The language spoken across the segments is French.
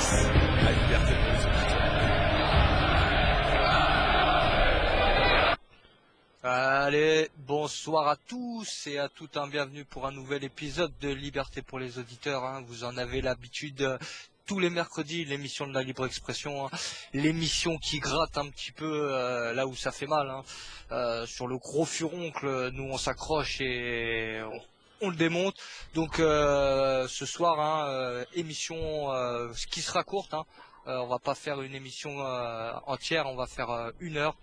passe à Liberté pour les auditeurs. Allez, bonsoir à tous et à toutes, bienvenue pour un nouvel épisode de Liberté pour les auditeurs. Vous en avez l'habitude, tous les mercredis, l'émission de la libre expression, l'émission qui gratte un petit peu là où ça fait mal. Sur le gros furoncle, nous on s'accroche et on le démonte. Donc ce soir, émission qui sera courte. On va pas faire une émission entière, on va faire 1 heure,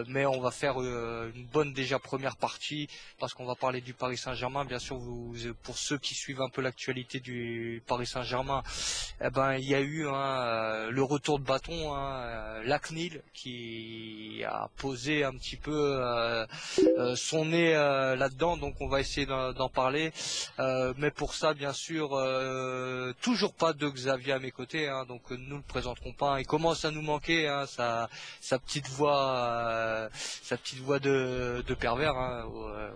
mais on va faire une bonne déjà première partie parce qu'on va parler du Paris Saint-Germain. Bien sûr, pour ceux qui suivent un peu l'actualité du Paris Saint-Germain, il y a eu le retour de bâton, la CNIL qui a posé un petit peu son nez là-dedans, donc on va essayer d'en parler. Mais pour ça, bien sûr, toujours pas de Xavier à mes côtés, donc nous le présenterons pas. Il commence à nous manquer, sa petite voix de pervers,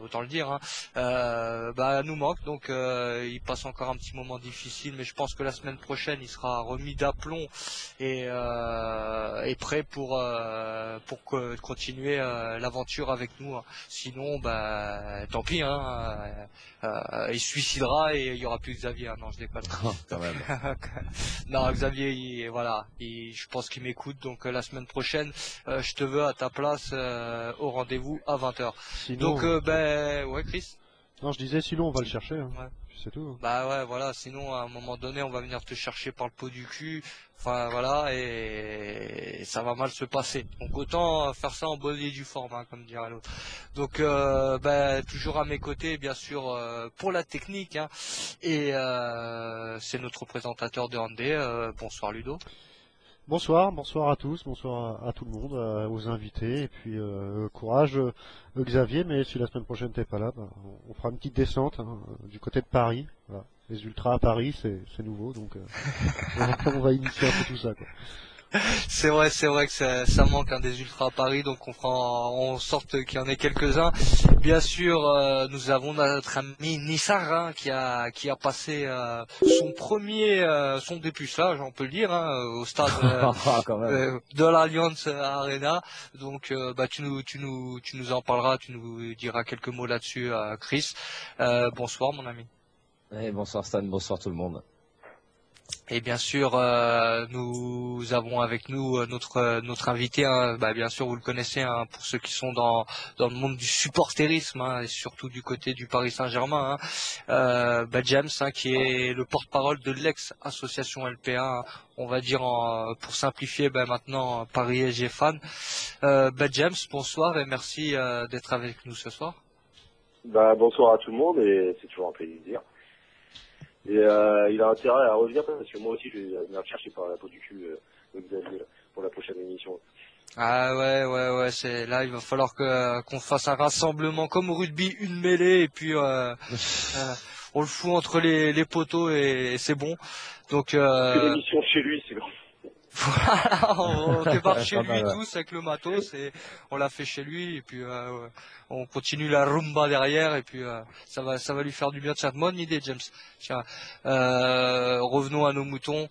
autant le dire. Nous manque, donc il passe encore un petit moment difficile, mais je pense que la semaine prochaine, il sera remis d'aplomb et prêt pour continuer l'aventure avec nous. Sinon, tant pis, il se suicidera et il y aura plus Xavier. Non, je déconne. Quand même. Non, Xavier, je pense qu'il m'écoute. Donc la semaine prochaine, je te veux à ta place au rendez-vous à 20h. Sinon, Donc, ouais, Chris. Non, je disais, sinon on va le chercher. Ouais. C'est tout. Bah ouais, voilà. Sinon, à un moment donné, on va venir te chercher par le pot du cul. Enfin voilà, et ça va mal se passer. Donc autant faire ça en bonne et due forme, comme dirait l'autre. Donc toujours à mes côtés, bien sûr, pour la technique, et c'est notre présentateur de Handé. Bonsoir Ludo. Bonsoir à tous, bonsoir à tout le monde, aux invités, et puis courage Xavier, mais si la semaine prochaine t'es pas là, on fera une petite descente du côté de Paris. Voilà. Les ultras à Paris, c'est nouveau, donc on va initier un peu tout ça, quoi. C'est vrai que ça manque des ultras à Paris, donc on fera en sorte qu'il y en ait quelques-uns. Bien sûr, nous avons notre ami Nissar qui a passé son dépucelage, on peut le dire, au stade de l'Allianz Arena. Donc tu nous en parleras, tu nous diras quelques mots là-dessus, Chris. Bonsoir mon ami. Et bonsoir Stan, bonsoir tout le monde. Et bien sûr, nous avons avec nous notre invité. Bien sûr, vous le connaissez, pour ceux qui sont dans le monde du supporterisme, et surtout du côté du Paris Saint-Germain, James, qui est le porte-parole de l'ex-association LPA. On va dire pour simplifier, maintenant Paris SG Fan. James, bonsoir et merci d'être avec nous ce soir. Bonsoir à tout le monde et c'est toujours un plaisir. Et il a intérêt à revenir parce que moi aussi je vais venir chercher par la peau du cul Xavier pour la prochaine émission. Ah ouais, c'est là il va falloir qu'on fasse un rassemblement comme au rugby, une mêlée et puis on le fout entre les poteaux et c'est bon. Donc l'émission chez lui, c'est bon. Voilà, on débarque chez lui tous avec le matos et on l'a fait chez lui et puis on continue la rumba derrière et puis ça va lui faire du bien. Tiens, bonne idée James. Tiens, revenons à nos moutons.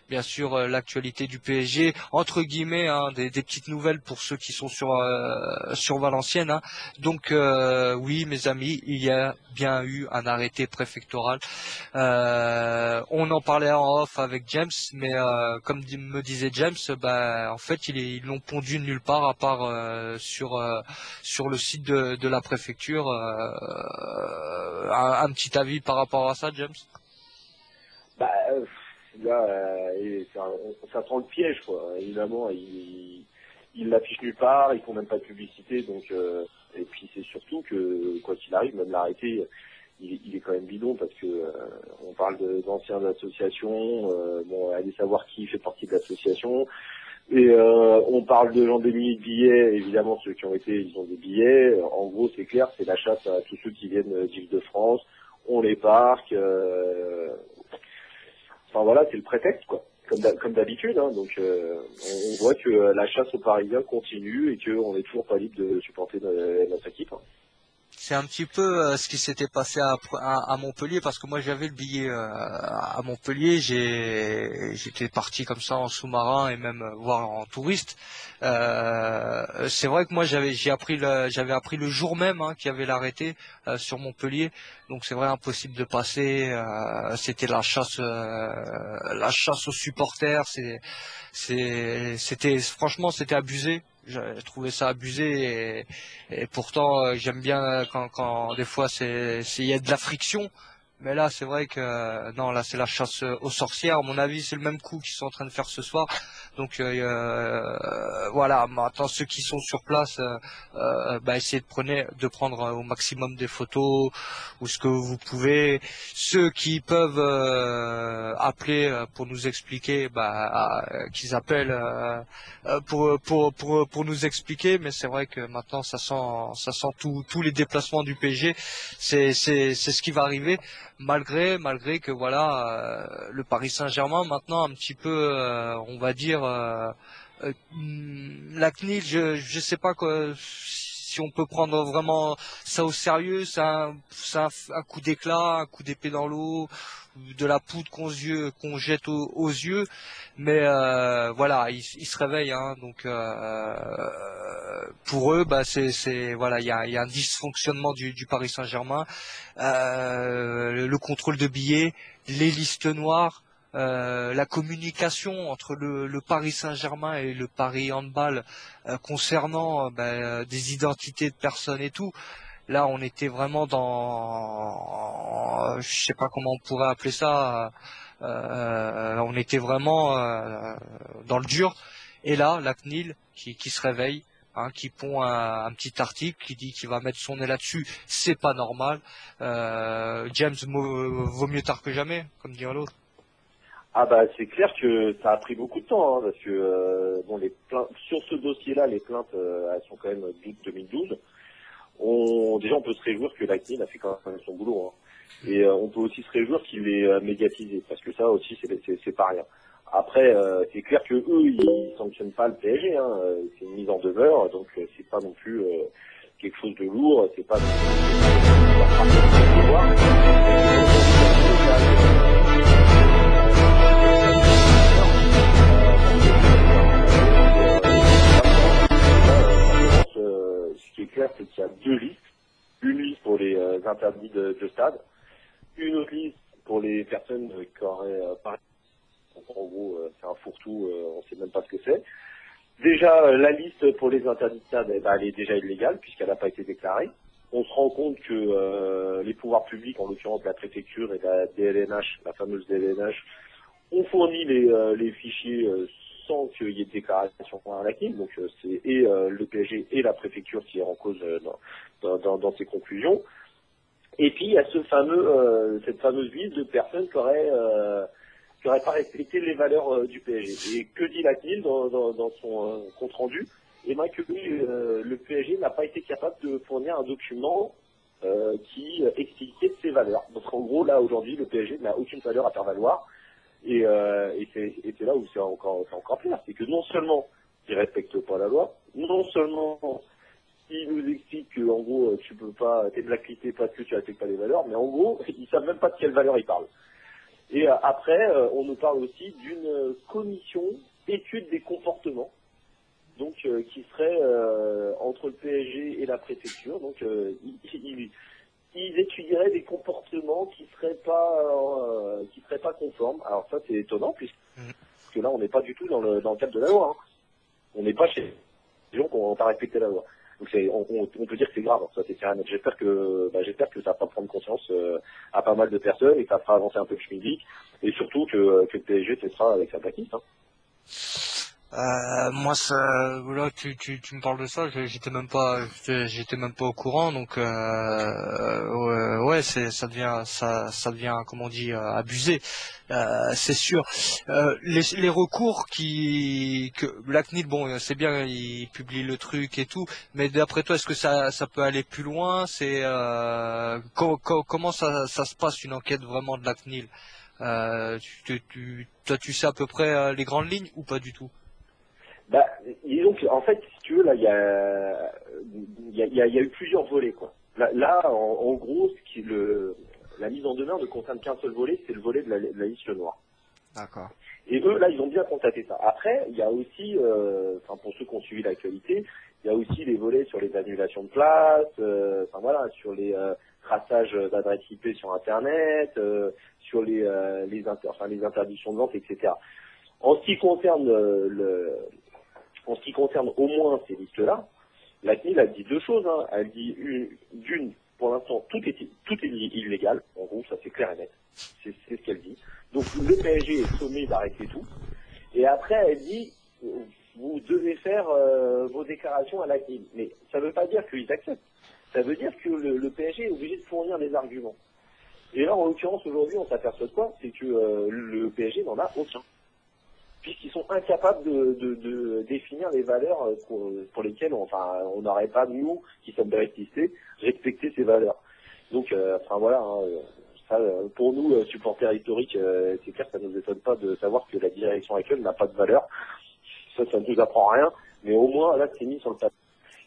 Bien sûr, l'actualité du PSG, entre guillemets, des petites nouvelles pour ceux qui sont sur Valenciennes. Donc oui, mes amis, il y a bien eu un arrêté préfectoral. On en parlait en off avec James, mais comme me disait James, en fait, ils l'ont pondu nulle part à part sur le site de la préfecture. Un petit avis par rapport à ça, James? Là, ça prend le piège, quoi. Évidemment, ils l'affichent nulle part, ils font même pas de publicité, donc et puis c'est surtout que quoi qu'il arrive, même l'arrêté, il est quand même bidon parce que on parle d'anciennes associations, allez savoir qui fait partie de l'association, et on parle de gens démunis de billets, évidemment ceux qui ont été, ils ont des billets. En gros, c'est clair, c'est la chasse à tous ceux qui viennent d'Île-de-France, on les parque. Enfin voilà, c'est le prétexte, quoi, comme d'habitude. Donc on voit que la chasse aux Parisiens continue et qu'on n'est toujours pas libre de supporter notre équipe. C'est un petit peu ce qui s'était passé à Montpellier, parce que moi j'avais le billet à Montpellier, j'étais parti comme ça en sous-marin et même voir en touriste. C'est vrai que moi j'avais appris le jour même qu'il y avait l'arrêté sur Montpellier, donc c'est vrai impossible de passer. C'était la chasse aux supporters, c'était franchement c'était abusé. J'ai trouvé ça abusé et pourtant j'aime bien quand des fois il y a de la friction, mais là c'est vrai que non, là c'est la chasse aux sorcières. À mon avis c'est le même coup qu'ils sont en train de faire ce soir, donc voilà, maintenant ceux qui sont sur place, essayez de prendre au maximum des photos ou ce que vous pouvez. Ceux qui peuvent appeler pour nous expliquer, qu'ils appellent pour nous expliquer. Mais c'est vrai que maintenant ça sent tous les déplacements du PSG. C'est ce qui va arriver, malgré que voilà, le Paris Saint-Germain maintenant un petit peu, on va dire, la CNIL, je sais pas quoi, si on peut prendre vraiment ça au sérieux. C'est un coup d'éclat, un coup d'épée dans l'eau, de la poudre qu'on jette aux yeux. Mais voilà, ils se réveillent, donc pour eux, voilà, il y a un dysfonctionnement du Paris Saint-Germain, le contrôle de billets, les listes noires, la communication entre le Paris Saint-Germain et le Paris Handball concernant des identités de personnes et tout. Là, on était vraiment je sais pas comment on pourrait appeler ça. On était vraiment dans le dur. Et là, la CNIL qui se réveille, qui pond un petit article qui dit qu'il va mettre son nez là-dessus. C'est pas normal. James, vaut mieux tard que jamais, comme dirait l'autre. Ah bah c'est clair que ça a pris beaucoup de temps, parce que bon, les plaintes sur ce dossier-là, les plaintes elles sont quand même d'août 2012. Déjà on peut se réjouir que la CNIL a fait quand même son boulot, et on peut aussi se réjouir qu'il est médiatisé, parce que ça aussi c'est pas rien. Après c'est clair que eux ils sanctionnent pas le PSG, c'est une mise en demeure, donc c'est pas non plus quelque chose de lourd, c'est pas non ce qui est clair, c'est qu'il y a deux listes. Une liste pour les interdits de stade, une autre liste pour les personnes qui auraient pas. En gros, c'est un fourre-tout, on sait même pas ce que c'est. Déjà, la liste pour les interdits de stade, elle est déjà illégale puisqu'elle n'a pas été déclarée. On se rend compte que les pouvoirs publics, en l'occurrence la préfecture et la DLNH, la fameuse DLNH, ont fourni les fichiers sans qu'il y ait de déclaration à la CNIL. Donc c'est le PSG et la préfecture qui est en cause dans ces conclusions. Et puis il y a cette fameuse liste de personnes qui auraient pas respecté les valeurs du PSG. Et que dit la CNIL dans son compte rendu? Eh bien que le PSG n'a pas été capable de fournir un document qui expliquait ses valeurs. Donc en gros là aujourd'hui le PSG n'a aucune valeur à faire valoir. Et c'est là où c'est encore pire, c'est que non seulement ils respectent pas la loi, non seulement ils nous expliquent que en gros tu peux pas, t'es blacklisté parce que tu respectes pas les valeurs, mais en gros ils savent même pas de quelle valeur ils parlent. Et après on nous parle aussi d'une commission étude des comportements, donc qui serait entre le PSG et la préfecture, donc ils étudieraient des comportements qui seraient pas conformes. Alors ça c'est étonnant puisque là on n'est pas du tout dans le cadre de la loi. On n'est pas chez les gens qui n'ont pas respecté la loi. Donc on peut dire que c'est grave. Ça c'est clair. J'espère que ça va prendre conscience à pas mal de personnes et que ça fera avancer un peu le schmilblick et surtout que le PSG cessera avec sa blacklist. Moi, là, tu me parles de ça, j'étais même pas au courant, donc ouais, ça devient, comment on dit, abusé, c'est sûr. Les recours que la CNIL, bon, c'est bien, ils publient le truc et tout, mais d'après toi, est-ce que ça peut aller plus loin? C'est comment ça se passe une enquête vraiment de la CNIL? Toi, tu sais à peu près les grandes lignes ou pas du tout? Disons que, en fait, si tu veux, là, il y a eu plusieurs volets, quoi. En gros, la mise en demeure ne concerne qu'un seul volet, c'est le volet de la liste noire. D'accord. Et eux, là, ils ont bien constaté ça. Après, il y a aussi, pour ceux qui ont suivi l'actualité, il y a aussi les volets sur les annulations de places, sur les traçages d'adresses IP sur Internet, sur les interdictions de vente, etc. En ce qui concerne au moins ces listes-là, la CNIL a dit deux choses. Hein. Elle dit d'une, pour l'instant, tout est illégal. En gros, ça c'est clair et net. C'est ce qu'elle dit. Donc le PSG est sommé d'arrêter tout. Et après, elle dit, vous devez faire vos déclarations à la CNIL. Mais ça ne veut pas dire qu'ils acceptent. Ça veut dire que le PSG est obligé de fournir des arguments. Et là, en l'occurrence, aujourd'hui, on s'aperçoit de quoi? C'est que le PSG n'en a aucun. Puisqu'ils sont incapables de définir les valeurs pour lesquelles on n'aurait pas, nous, qui sommes blacklistés, respecté ces valeurs. Donc, pour nous, supporters historiques, c'est clair, ça ne nous étonne pas de savoir que la direction actuelle n'a pas de valeur. Ça ne nous apprend rien, mais au moins, là, c'est mis sur le papier.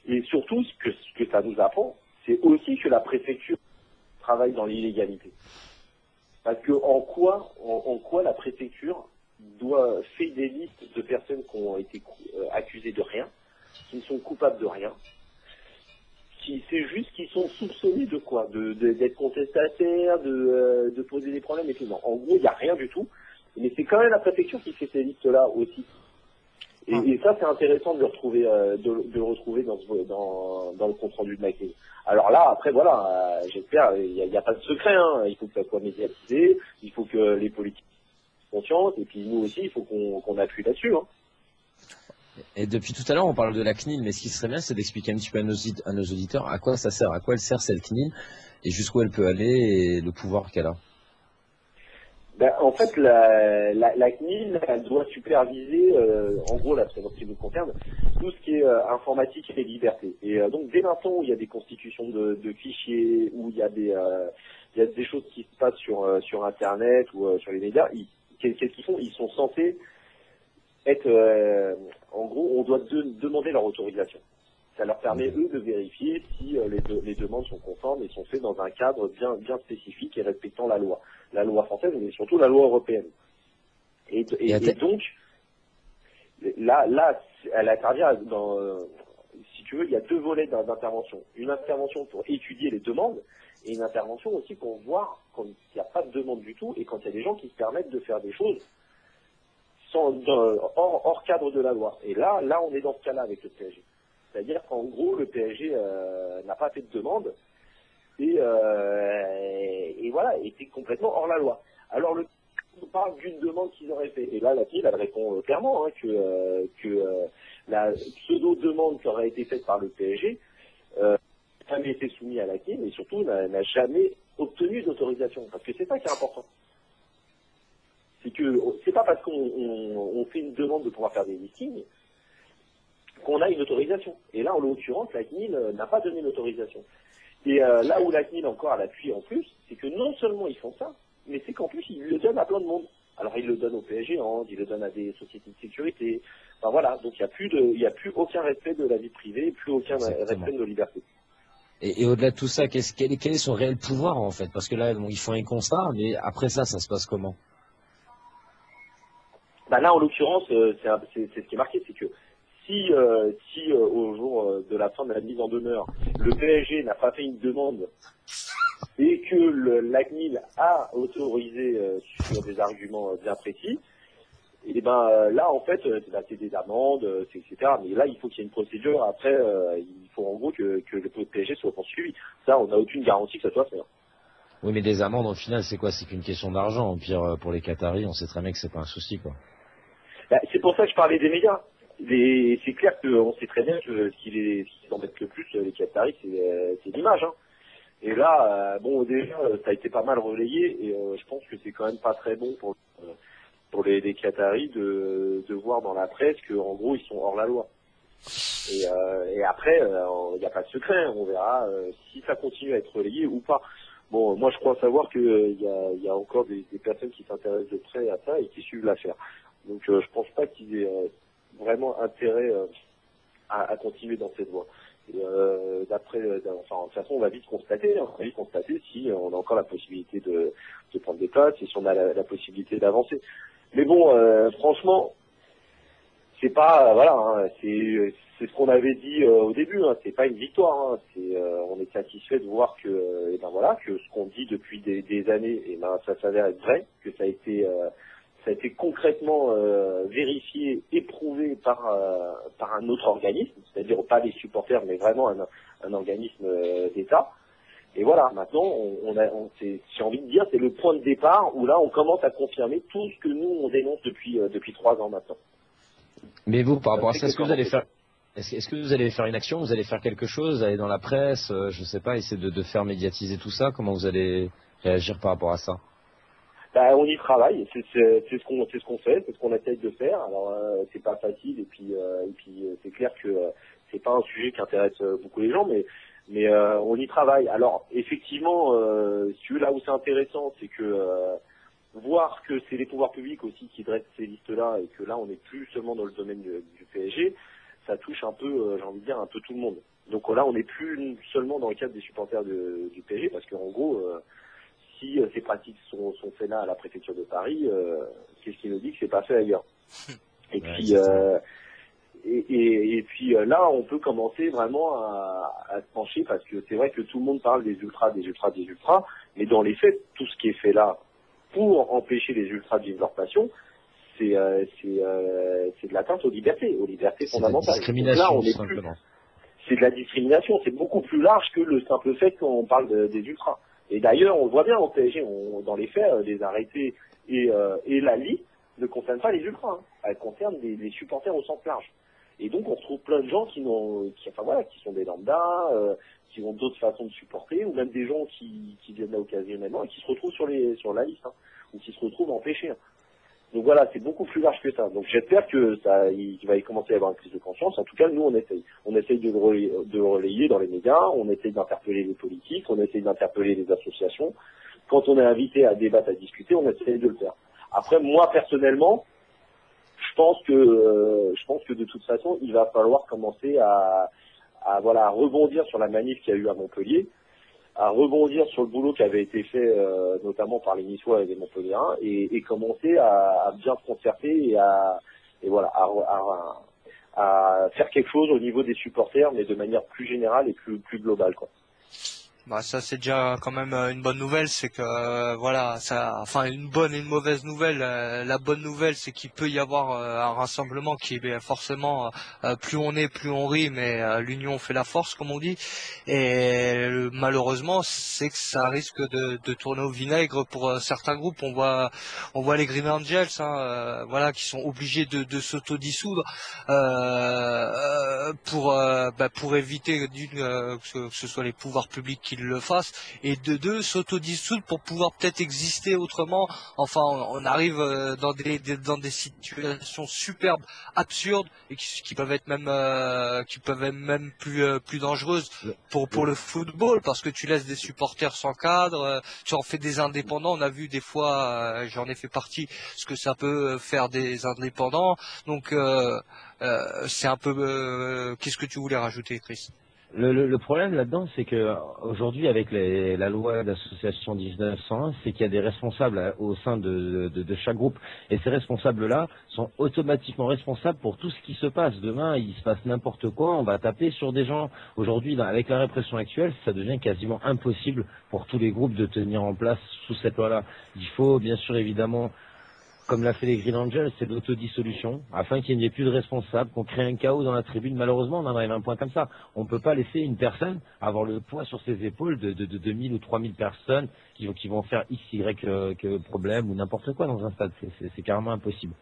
Et surtout, ce que ça nous apprend, c'est aussi que la préfecture travaille dans l'illégalité. Parce que en quoi la préfecture fait des listes de personnes qui ont été accusées de rien, qui ne sont coupables de rien, c'est juste qu'ils sont soupçonnés de quoi, d'être contestataires, de poser des problèmes et tout. Non, en gros, il n'y a rien du tout, mais c'est quand même la préfecture qui fait ces listes-là aussi. Et ça, c'est intéressant de le retrouver, dans le compte rendu de la crise. Alors là, après, voilà, j'espère, il n'y a pas de secret, hein. Il faut que ça soit médiatisé, il faut que les politiques soient conscientes, et puis nous aussi, il faut qu'on appuie là-dessus, hein. Et depuis tout à l'heure, on parle de la CNIL, mais ce qui serait bien, c'est d'expliquer un petit peu à nos auditeurs à quoi ça sert, à quoi elle sert cette CNIL, et jusqu'où elle peut aller, et le pouvoir qu'elle a. En fait, la CNIL, elle doit superviser, en gros, là, c'est ce qui nous concerne, tout ce qui est informatique et liberté. Et donc, dès l'instant où il y a des constitutions de fichiers, où il y a des choses qui se passent sur Internet ou sur les médias, qu'est-ce qu'ils font? Ils sont censés être, en gros, on doit demander leur autorisation. Ça leur permet, eux, de vérifier si les demandes sont conformes et sont faites dans un cadre bien spécifique et respectant la loi française, mais surtout la loi européenne. Et donc, là, elle intervient si tu veux, il y a deux volets d'intervention. Une intervention pour étudier les demandes et une intervention aussi pour voir quand il n'y a pas de demande du tout et quand il y a des gens qui se permettent de faire des choses hors cadre de la loi. Et là, on est dans ce cas-là avec le PSG. C'est-à-dire qu'en gros, le PSG n'a pas fait de demande et voilà, était complètement hors la loi. Alors, on parle d'une demande qu'ils auraient fait. Et là, la CNIL, elle répond clairement que la pseudo-demande qui aurait été faite par le PSG n'a jamais été soumise à la CNIL et surtout n'a jamais obtenu d'autorisation. Parce que c'est ça qui est important. C'est que c'est pas parce qu'on fait une demande de pouvoir faire des listings qu'on a une autorisation. Et là, en l'occurrence, la CNIL n'a pas donné l'autorisation. Et là où la CNIL encore a l'appui en plus, c'est que non seulement ils font ça, mais c'est qu'en plus ils le donnent à plein de monde. Alors ils le donnent au PSG, ils le donnent à des sociétés de sécurité. Enfin voilà, donc il y a plus aucun respect de la vie privée, plus aucun respect de nos libertés. Et au-delà de tout ça, quel est son réel pouvoir en fait? Parce que là, ils font un constat, mais après ça se passe comment? Là, en l'occurrence, c'est ce qui est marqué, c'est que si au jour de la fin de la mise en demeure, le PSG n'a pas fait une demande et que la CNIL a autorisé sur des arguments bien précis, et là en fait c'est des amendes, etc. Mais là il faut qu'il y ait une procédure. Après il faut en gros que le PSG soit poursuivi. Ça, on n'a aucune garantie que ça soit fait. Oui, mais des amendes au final, c'est quoi? C'est qu'une question d'argent. Au pire, pour les Qataris, on sait très bien que c'est pas un souci, quoi. C'est pour ça que je parlais des médias. C'est clair qu'on sait très bien que ce qui les embête le plus, les Qataris, c'est l'image. Hein. Et là, déjà, ça a été pas mal relayé, et je pense que c'est quand même pas très bon pour les Qataris de voir dans la presse qu'en gros, ils sont hors la loi. Et après, il n'y a pas de secret, hein. On verra si ça continue à être relayé ou pas. Bon, moi, je crois savoir qu'il y a encore des personnes qui s'intéressent de près à ça et qui suivent l'affaire. Donc je pense pas qu'ils aient vraiment intérêt à continuer dans cette voie. Et enfin, de toute façon, on va vite constater si on a encore la possibilité de prendre des places et si on a la possibilité d'avancer. Mais bon, franchement, c'est pas c'est ce qu'on avait dit au début. C'est pas une victoire. On est satisfait de voir que que ce qu'on dit depuis des années, ça s'avère être vrai, que ça a été concrètement vérifié, éprouvé par un autre organisme, c'est-à-dire pas les supporters, mais vraiment un organisme d'État. Et voilà, maintenant, j'ai envie de dire, c'est le point de départ où là, on commence à confirmer tout ce que nous, on dénonce depuis 3 ans maintenant. Mais vous, par rapport à ça, est-ce que vous allez faire une action, vous allez faire quelque chose, aller dans la presse, je sais pas, essayer de faire médiatiser tout ça? Comment vous allez réagir par rapport à ça? On y travaille, c'est ce qu'on fait, c'est ce qu'on essaye de faire. Alors c'est pas facile et puis c'est clair que c'est pas un sujet qui intéresse beaucoup les gens, mais on y travaille. Alors effectivement, là où c'est intéressant, c'est que voir que c'est les pouvoirs publics aussi qui dressent ces listes-là et que là on n'est plus seulement dans le domaine du PSG, ça touche un peu, j'ai envie de dire, un peu tout le monde. Donc là on n'est plus seulement dans le cadre des supporters du PSG, parce qu'en gros, si ces pratiques sont faites là à la préfecture de Paris, qu'est-ce qui nous dit que c'est pas fait ailleurs? Et puis et puis là on peut commencer vraiment à se pencher, parce que c'est vrai que tout le monde parle des ultras, mais dans les faits, tout ce qui est fait là pour empêcher les ultras de vivre leur passion, c'est de l'atteinte aux libertés fondamentales. C'est de la discrimination, là, on est simplement. C'est de la discrimination, c'est beaucoup plus large que le simple fait qu'on parle des ultras. Et d'ailleurs, on le voit bien au PSG, dans les faits, les arrêtés et la Ligue ne concernent pas les ultras, elles concernent les supporters au sens large. Et donc on retrouve plein de gens qui sont des lambdas, qui ont d'autres façons de supporter, ou même des gens qui viennent là occasionnellement et qui se retrouvent sur la liste, ou qui se retrouvent empêchés. Donc voilà, c'est beaucoup plus large que ça. Donc j'espère que il va y commencer à y avoir une prise de conscience. En tout cas, nous on essaye de relayer dans les médias, on essaye d'interpeller les politiques, on essaye d'interpeller les associations. Quand on est invité à débattre, à discuter, on essaye de le faire. Après, moi personnellement, je pense que de toute façon, il va falloir commencer à rebondir sur la manif qu'il y a eu à Montpellier, à rebondir sur le boulot qui avait été fait notamment par les Niçois et les Montpelliérains, et commencer à bien se concerter et à faire quelque chose au niveau des supporters, mais de manière plus générale et plus globale, quoi. Bah ça c'est déjà quand même une bonne nouvelle, c'est que une bonne et une mauvaise nouvelle. La bonne nouvelle, c'est qu'il peut y avoir un rassemblement qui est forcément plus on est, plus on rit, mais l'union fait la force, comme on dit. Et malheureusement, c'est que ça risque de tourner au vinaigre pour certains groupes. On voit les Green Angels, qui sont obligés de s'autodissoudre pour éviter que ce soit les pouvoirs publics qui le fassent, et de deux, s'autodissoudre pour pouvoir peut-être exister autrement. Enfin, on arrive dans des situations superbes, absurdes, et qui peuvent être même plus dangereuses pour le football, parce que tu laisses des supporters sans cadre, tu en fais des indépendants. On a vu des fois, j'en ai fait partie, ce que ça peut faire des indépendants. Donc c'est un peu. Qu'est-ce que tu voulais rajouter, Chris? Le problème là-dedans, c'est que aujourd'hui, avec la loi d'association 1901, c'est qu'il y a des responsables au sein de chaque groupe, et ces responsables-là sont automatiquement responsables pour tout ce qui se passe. Demain, il se passe n'importe quoi, on va taper sur des gens. Aujourd'hui, avec la répression actuelle, ça devient quasiment impossible pour tous les groupes de tenir en place sous cette loi-là. Il faut bien sûr évidemment, comme l'a fait les Green Angels, c'est l'autodissolution, afin qu'il n'y ait plus de responsables, qu'on crée un chaos dans la tribune. Malheureusement, on en arrive à un point comme ça. On ne peut pas laisser une personne avoir le poids sur ses épaules de 2000 ou 3000 personnes qui vont faire X, Y que problème ou n'importe quoi dans un stade. C'est carrément impossible.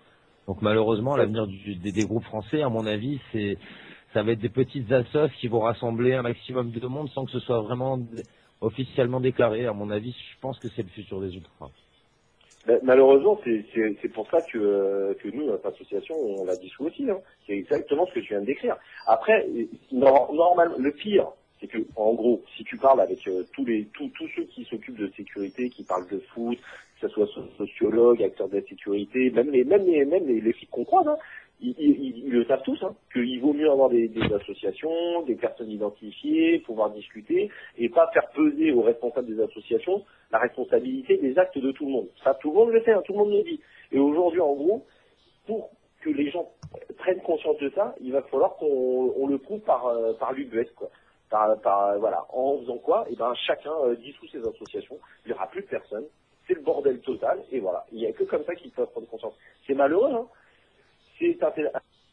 Donc malheureusement, l'avenir des groupes français, à mon avis, ça va être des petites assos qui vont rassembler un maximum de monde sans que ce soit vraiment officiellement déclaré. À mon avis, je pense que c'est le futur des ultras. Malheureusement, c'est pour ça que nous, notre association, on l'a dissous aussi. C'est exactement ce que tu viens de décrire. Après, normalement, le pire, c'est que, en gros, si tu parles avec tous ceux qui s'occupent de sécurité, qui parlent de foot, que ce soit sociologues, acteurs de la sécurité, même les flics qu'on croise, ils le savent tous, hein, qu'il vaut mieux avoir des associations, des personnes identifiées, pouvoir discuter, et pas faire peser aux responsables des associations la responsabilité des actes de tout le monde. Ça, tout le monde le sait, hein, tout le monde le dit. Et aujourd'hui, en gros, pour que les gens prennent conscience de ça, il va falloir qu'on le prouve par l'UBS, quoi. Voilà. En faisant quoi? Eh ben, chacun dissout ses associations, il n'y aura plus de personnes, c'est le bordel total, et voilà. Il n'y a que comme ça qu'ils peuvent prendre conscience. C'est malheureux, hein.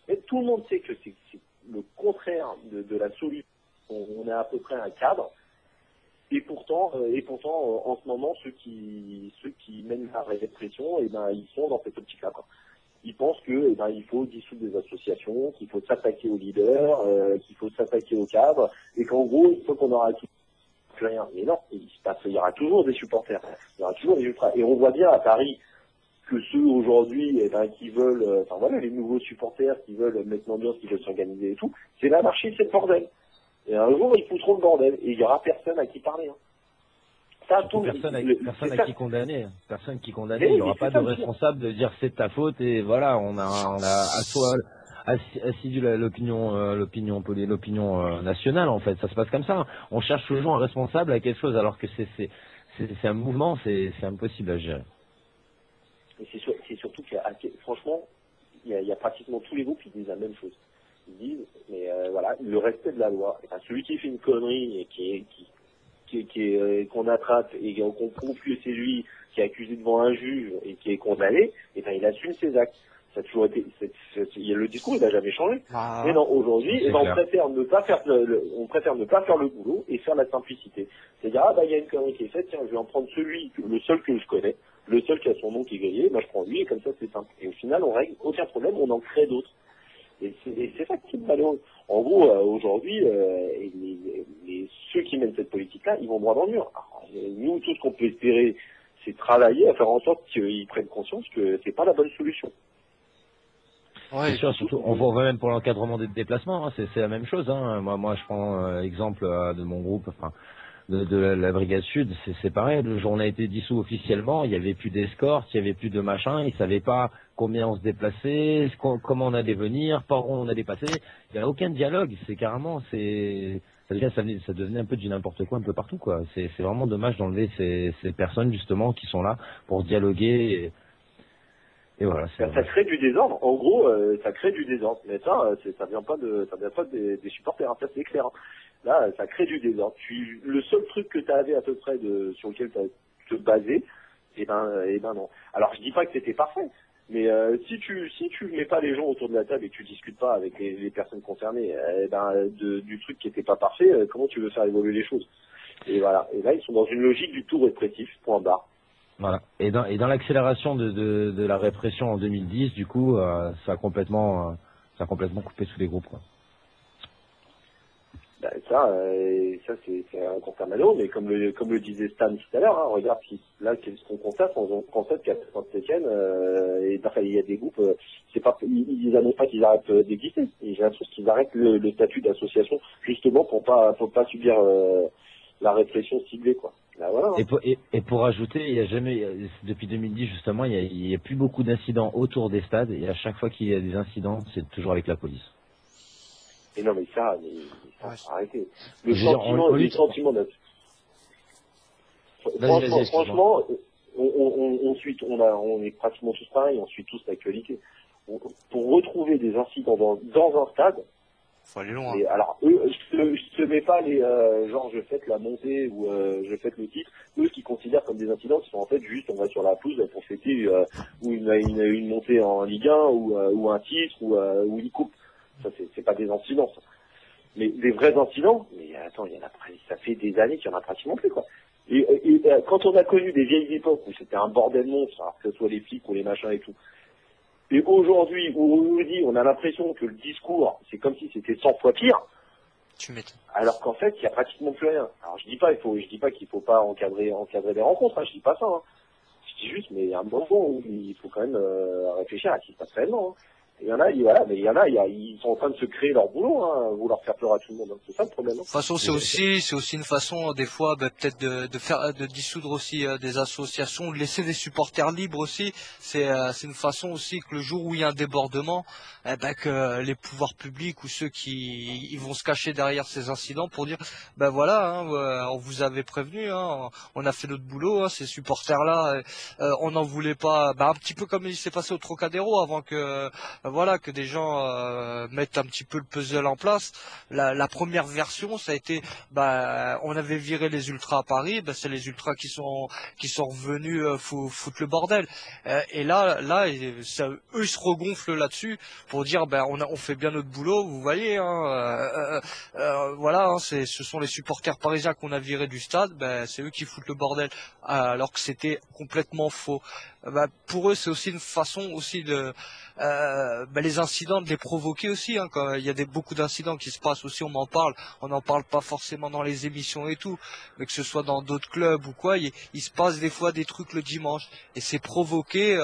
Mais tout le monde sait que c'est le contraire de la solution. On est à peu près un cadre, et pourtant, en ce moment, ceux qui mènent la répression, eh ben, ils sont dans cette optique-là, quoi. Ils pensent que, eh ben, il faut dissoudre des associations, qu'il faut s'attaquer aux leaders, qu'il faut s'attaquer aux cadres, et qu'en gros, il faut qu'on aura tout plus rien. Mais non, il y aura toujours des supporters, il y aura toujours des ultras. Et on voit bien à Paris que ceux aujourd'hui, eh ben, qui veulent, enfin voilà, les nouveaux supporters qui veulent mettre l'ambiance, qui veulent s'organiser et tout, c'est l'anarchie, c'est le bordel. Et un jour, ils foutront le bordel, et il y aura personne à qui parler, hein. Ça, tout, personne à qui condamner. Personne qui condamne. Mais Il n'y aura pas de ça, responsable de dire c'est de ta faute et voilà, on a assidu l'opinion nationale en fait. Ça se passe comme ça. On cherche toujours un responsable à quelque chose alors que c'est un mouvement, c'est impossible à gérer. Et c'est surtout que, franchement, il y a pratiquement tous les groupes qui disent la même chose. Ils disent, mais voilà, le respect de la loi. Enfin, celui qui fait une connerie et qu'on attrape et qu'on prouve que c'est lui qui est accusé devant un juge et qui est condamné, et ben il assume ses actes. Ça a toujours été, le discours, il n'a jamais changé. Ah. Mais non, aujourd'hui, C'est on clair. préfère ne pas faire le boulot et faire la simplicité. C'est-à-dire, ah bah il y a une connerie qui est faite, tiens, je vais en prendre le seul que je connais, le seul qui a son nom qui est grillé, bah je prends lui et comme ça c'est simple. Et au final, on règle aucun problème, on en crée d'autres. Et c'est ça qui est malheureux. En gros, aujourd'hui, ceux qui mènent cette politique-là, ils vont droit dans le mur. Alors, nous, tout ce qu'on peut espérer, c'est travailler à faire en sorte qu'ils prennent conscience que c'est pas la bonne solution. Ouais, C'est sûr, surtout, on voit même pour l'encadrement des déplacements, hein, c'est la même chose. Hein. Moi, je prends exemple de mon groupe, enfin, de la Brigade Sud, c'est pareil. Le jour où on a été dissous officiellement, il n'y avait plus d'escorte, il n'y avait plus de machin, ils ne savaient pas combien on se déplaçait, comment on allait venir, par où on allait passer. Il n'y a aucun dialogue. C'est carrément, ça devenait un peu du n'importe quoi un peu partout, quoi. C'est vraiment dommage d'enlever ces personnes justement qui sont là pour dialoguer. Et voilà. Ça crée du désordre. En gros, ça crée du désordre. Mais ça vient pas des supporters. Hein. Ça c'est clair. Hein. Là, ça crée du désordre. Le seul truc que tu avais à peu près sur lequel tu te basais, eh ben non. Alors je dis pas que c'était parfait, mais si tu mets pas les gens autour de la table et que tu discutes pas avec les personnes concernées, du truc qui était pas parfait, comment tu veux faire évoluer les choses? Et voilà. Et là, ils sont dans une logique du tout répressif. Point barre. Voilà. Et dans l'accélération de la répression en 2010, du coup, ça a complètement coupé tous les groupes, quoi. Ça c'est un constat malheureux, mais comme le disait Stan tout à l'heure, hein, regarde qu'est-ce qu'on constate, on constate qu'à Saint-Étienne, il y a des groupes, ils annoncent pas qu'ils arrêtent d'exister, ils annoncent qu'ils arrêtent le statut d'association, justement pour pas subir la répression ciblée, quoi. Là, voilà, hein. Et pour ajouter, il y a jamais, depuis 2010 justement, il y a plus beaucoup d'incidents autour des stades, et à chaque fois qu'il y a des incidents, c'est toujours avec la police. Et non, mais ça, arrêtez. Le Vas-y, sentiment d'être. Vas-y, Franchement, on est pratiquement tous pareils, on suit tous l'actualité. Pour retrouver des incidents dans un stade, faut aller loin. et alors eux, je te mets pas les genre je fête la montée ou je fête le titre. Eux, ce qu'ils considèrent comme des incidents, qui sont en fait juste on va sur la pelouse pour fêter ou une montée en Ligue 1 ou un titre ou une coupe. Ça c'est pas des incidents. Ça. Mais des vrais incidents, mais attends, ça fait des années qu'il y en a pratiquement plus, quoi. Et quand on a connu des vieilles époques où c'était un bordel monstre, alors que ce soit les flics ou les machins et tout, et aujourd'hui où on nous dit, on a l'impression que le discours, c'est comme si c'était 100 fois pire, tu m'étonnes. alors qu'en fait, il y a pratiquement plus rien. Alors je dis pas qu'il faut pas encadrer les rencontres, hein, je dis pas ça, hein. Je dis juste, mais il y a un moment où il faut quand même réfléchir à ce qui se passe réellement, hein. Il y en a, mais ils sont en train de se créer leur boulot, hein, vouloir faire peur à tout le monde. Hein. C'est ça le problème. De toute façon, c'est aussi une façon, des fois, peut-être de dissoudre aussi des associations, de laisser des supporters libres aussi. C'est une façon aussi que le jour où il y a un débordement, que les pouvoirs publics ou ceux qui ils vont se cacher derrière ces incidents pour dire, voilà, hein, on vous avait prévenu, hein, on a fait notre boulot, hein, ces supporters-là, on n'en voulait pas. Un petit peu comme il s'est passé au Trocadéro avant que voilà, que des gens mettent un petit peu le puzzle en place. La première version, ça a été, on avait viré les ultras à Paris, c'est les ultras qui sont revenus foutre le bordel. Et là, eux ils se regonflent là-dessus pour dire, on fait bien notre boulot, vous voyez, hein, voilà, hein, ce sont les supporters parisiens qu'on a virés du stade, c'est eux qui foutent le bordel, alors que c'était complètement faux. Pour eux, c'est aussi une façon aussi de les incidents de les provoquer aussi, hein, quand il y a beaucoup d'incidents qui se passent aussi, on n'en parle pas forcément dans les émissions et tout, mais que ce soit dans d'autres clubs ou quoi, il se passe des fois des trucs le dimanche et c'est provoqué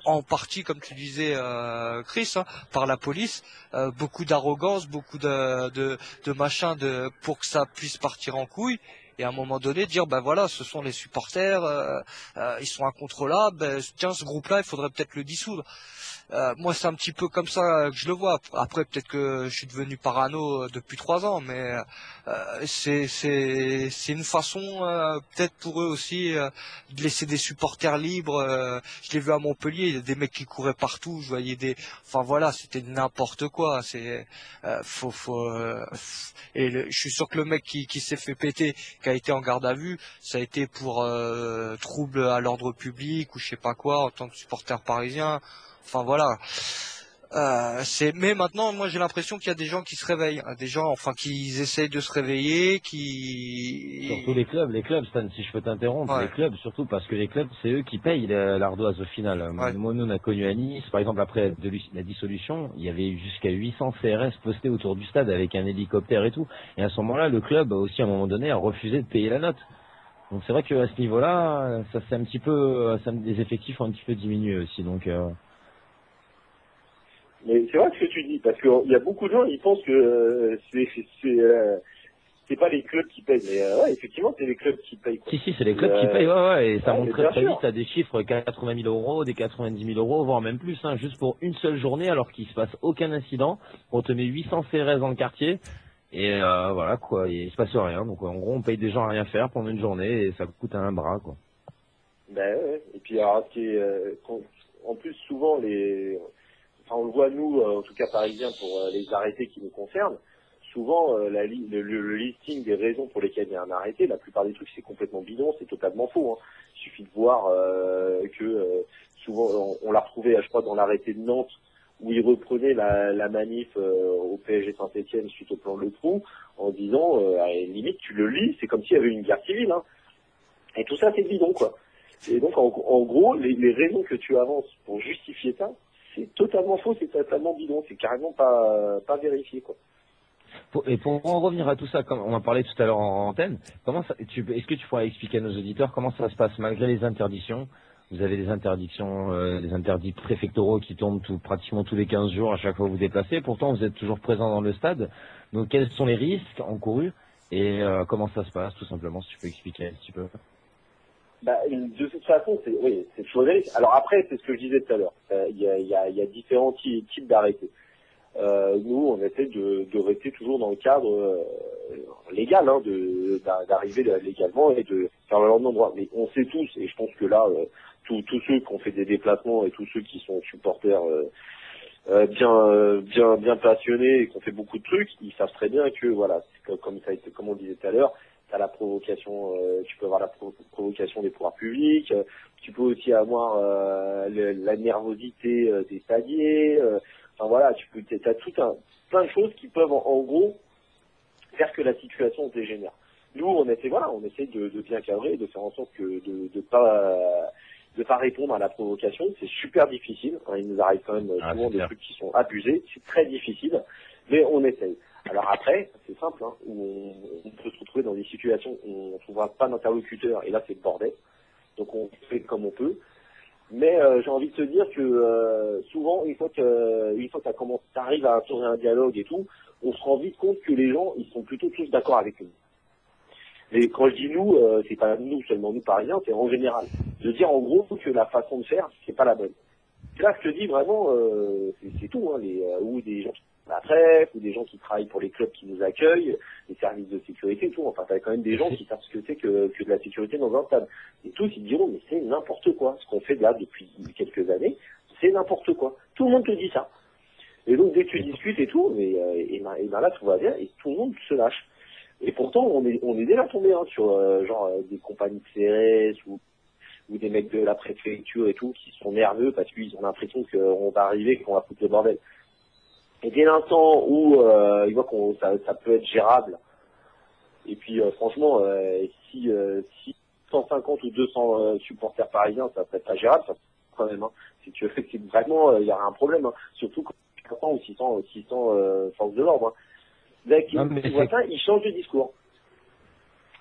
en partie, comme tu disais Chris, hein, par la police, beaucoup d'arrogance, beaucoup de machin pour que ça puisse partir en couille. Et à un moment donné, dire, voilà, ce sont les supporters, ils sont incontrôlables, tiens, ce groupe-là, il faudrait peut-être le dissoudre. Moi, c'est un petit peu comme ça que je le vois. Après, peut-être que je suis devenu parano depuis 3 ans, mais c'est une façon, peut-être pour eux aussi, de laisser des supporters libres. Je l'ai vu à Montpellier, il y a des mecs qui couraient partout. Je voyais enfin voilà, c'était n'importe quoi. C'est et je suis sûr que le mec qui s'est fait péter, qui a été en garde à vue, ça a été pour trouble à l'ordre public ou je sais pas quoi en tant que supporter parisien. Enfin voilà. Mais maintenant, moi j'ai l'impression qu'il y a des gens qui se réveillent, hein, des gens, enfin, qui essayent de se réveiller, Surtout les clubs, Stan, si je peux t'interrompre, Ouais. les clubs, surtout parce que les clubs, c'est eux qui payent l'ardoise au final. Ouais. Moi, nous, on a connu à Nice, par exemple, après la dissolution, il y avait eu jusqu'à 800 CRS postés autour du stade avec un hélicoptère et tout. Et à ce moment-là, le club, aussi, à un moment donné, a refusé de payer la note. Donc c'est vrai qu'à ce niveau-là, ça c'est un petit peu, les effectifs ont un petit peu diminué aussi. Donc Mais c'est vrai ce que tu dis, parce qu'il y a beaucoup de gens, ils pensent que c'est pas les clubs qui payent, mais ouais, effectivement, c'est les clubs qui payent. Quoi. si, c'est les clubs qui payent, ouais, et ça ouais, monte mais très bien très sûr. vite à des chiffres 80 000 euros, des 90 000 euros, voire même plus, hein, juste pour une seule journée, alors qu'il se passe aucun incident. On te met 800 CRS dans le quartier, et voilà quoi, il se passe rien. Donc en gros, on paye des gens à rien faire pendant une journée, et ça coûte un bras, quoi. Ouais. Et puis alors, en plus souvent on le voit nous, en tout cas parisiens, pour les arrêtés qui nous concernent. Souvent, le listing des raisons pour lesquelles il y a un arrêté, la plupart des trucs, c'est complètement bidon, c'est totalement faux. Hein. Il suffit de voir que souvent, on l'a retrouvé, je crois, dans l'arrêté de Nantes, où il reprenait la manif au PSG Saint-Etienne suite au plan Le Trou, en disant, à la limite, tu le lis, c'est comme s'il y avait une guerre civile. Hein. Et tout ça, c'est bidon, quoi. Et donc, en gros, les raisons que tu avances pour justifier ça, c'est totalement faux, c'est totalement bidon, c'est carrément pas vérifié, quoi. Et pour en revenir à tout ça, comme on en parlait tout à l'heure en antenne, est-ce que tu pourrais expliquer à nos auditeurs comment ça se passe malgré les interdictions? Vous avez des interdictions, des interdits préfectoraux qui tombent pratiquement tous les 15 jours à chaque fois que vous déplacez. Pourtant, vous êtes toujours présent dans le stade. Donc, quels sont les risques encourus et comment ça se passe, tout simplement, si tu peux expliquer un petit peu. De toute façon, c'est toujours des risques. Alors après, c'est ce que je disais tout à l'heure. Il y a différents types d'arrêtés. Nous, on essaie de rester toujours dans le cadre légal, hein, d'arriver légalement et de faire le lendemain droit. Mais on sait tous, et je pense que là, tous ceux qui ont fait des déplacements et tous ceux qui sont supporters bien passionnés et qui ont fait beaucoup de trucs, ils savent très bien que voilà, comme on disait tout à l'heure, t'as la provocation, tu peux avoir la provocation des pouvoirs publics, tu peux aussi avoir la nervosité des stadiers. Enfin voilà, t'as plein de choses qui peuvent en gros faire que la situation dégénère. Nous, on essaie de bien cadrer, de faire en sorte que de pas répondre à la provocation. C'est super difficile. Hein, il nous arrive quand même souvent des trucs qui sont abusés. C'est très difficile, mais on essaye. Alors après, c'est simple, hein, où on peut se retrouver dans des situations où on ne trouvera pas d'interlocuteur, et là c'est le bordel. Donc on fait comme on peut. Mais j'ai envie de te dire que souvent, une fois que t'arrives à instaurer un dialogue et tout, on se rend vite compte que les gens, ils sont plutôt tous d'accord avec nous. Mais quand je dis nous, c'est pas nous seulement nous Parisiens, c'est en général. De dire en gros que la façon de faire, c'est pas la bonne. Là, je te dis vraiment, c'est tout, hein, ou des gens qui font la trêve, ou des gens qui travaillent pour les clubs qui nous accueillent, les services de sécurité et tout. Enfin, t'as quand même des gens qui savent ce que c'est que de la sécurité dans un stade. Et tous, ils diront, mais c'est n'importe quoi. Ce qu'on fait là depuis quelques années, c'est n'importe quoi. Tout le monde te dit ça. Et donc, dès que tu discutes et tout, et ben là, tout va bien, et tout le monde se lâche. Et pourtant, on est déjà tombé hein, sur des compagnies de CRS ou des mecs de la préfecture et tout qui sont nerveux parce qu'ils ont l'impression qu'on va arriver, qu'on va foutre le bordel. Et dès l'instant où ils voient ça peut être gérable, et puis franchement, si 150 ou 200 supporters parisiens, ça peut être pas gérable, ça quand même. Hein. C'est vraiment, il y aura un problème, hein. Surtout quand 500 ou 600 forces de l'ordre. Hein. Là, qui voit ça, ils changent de discours.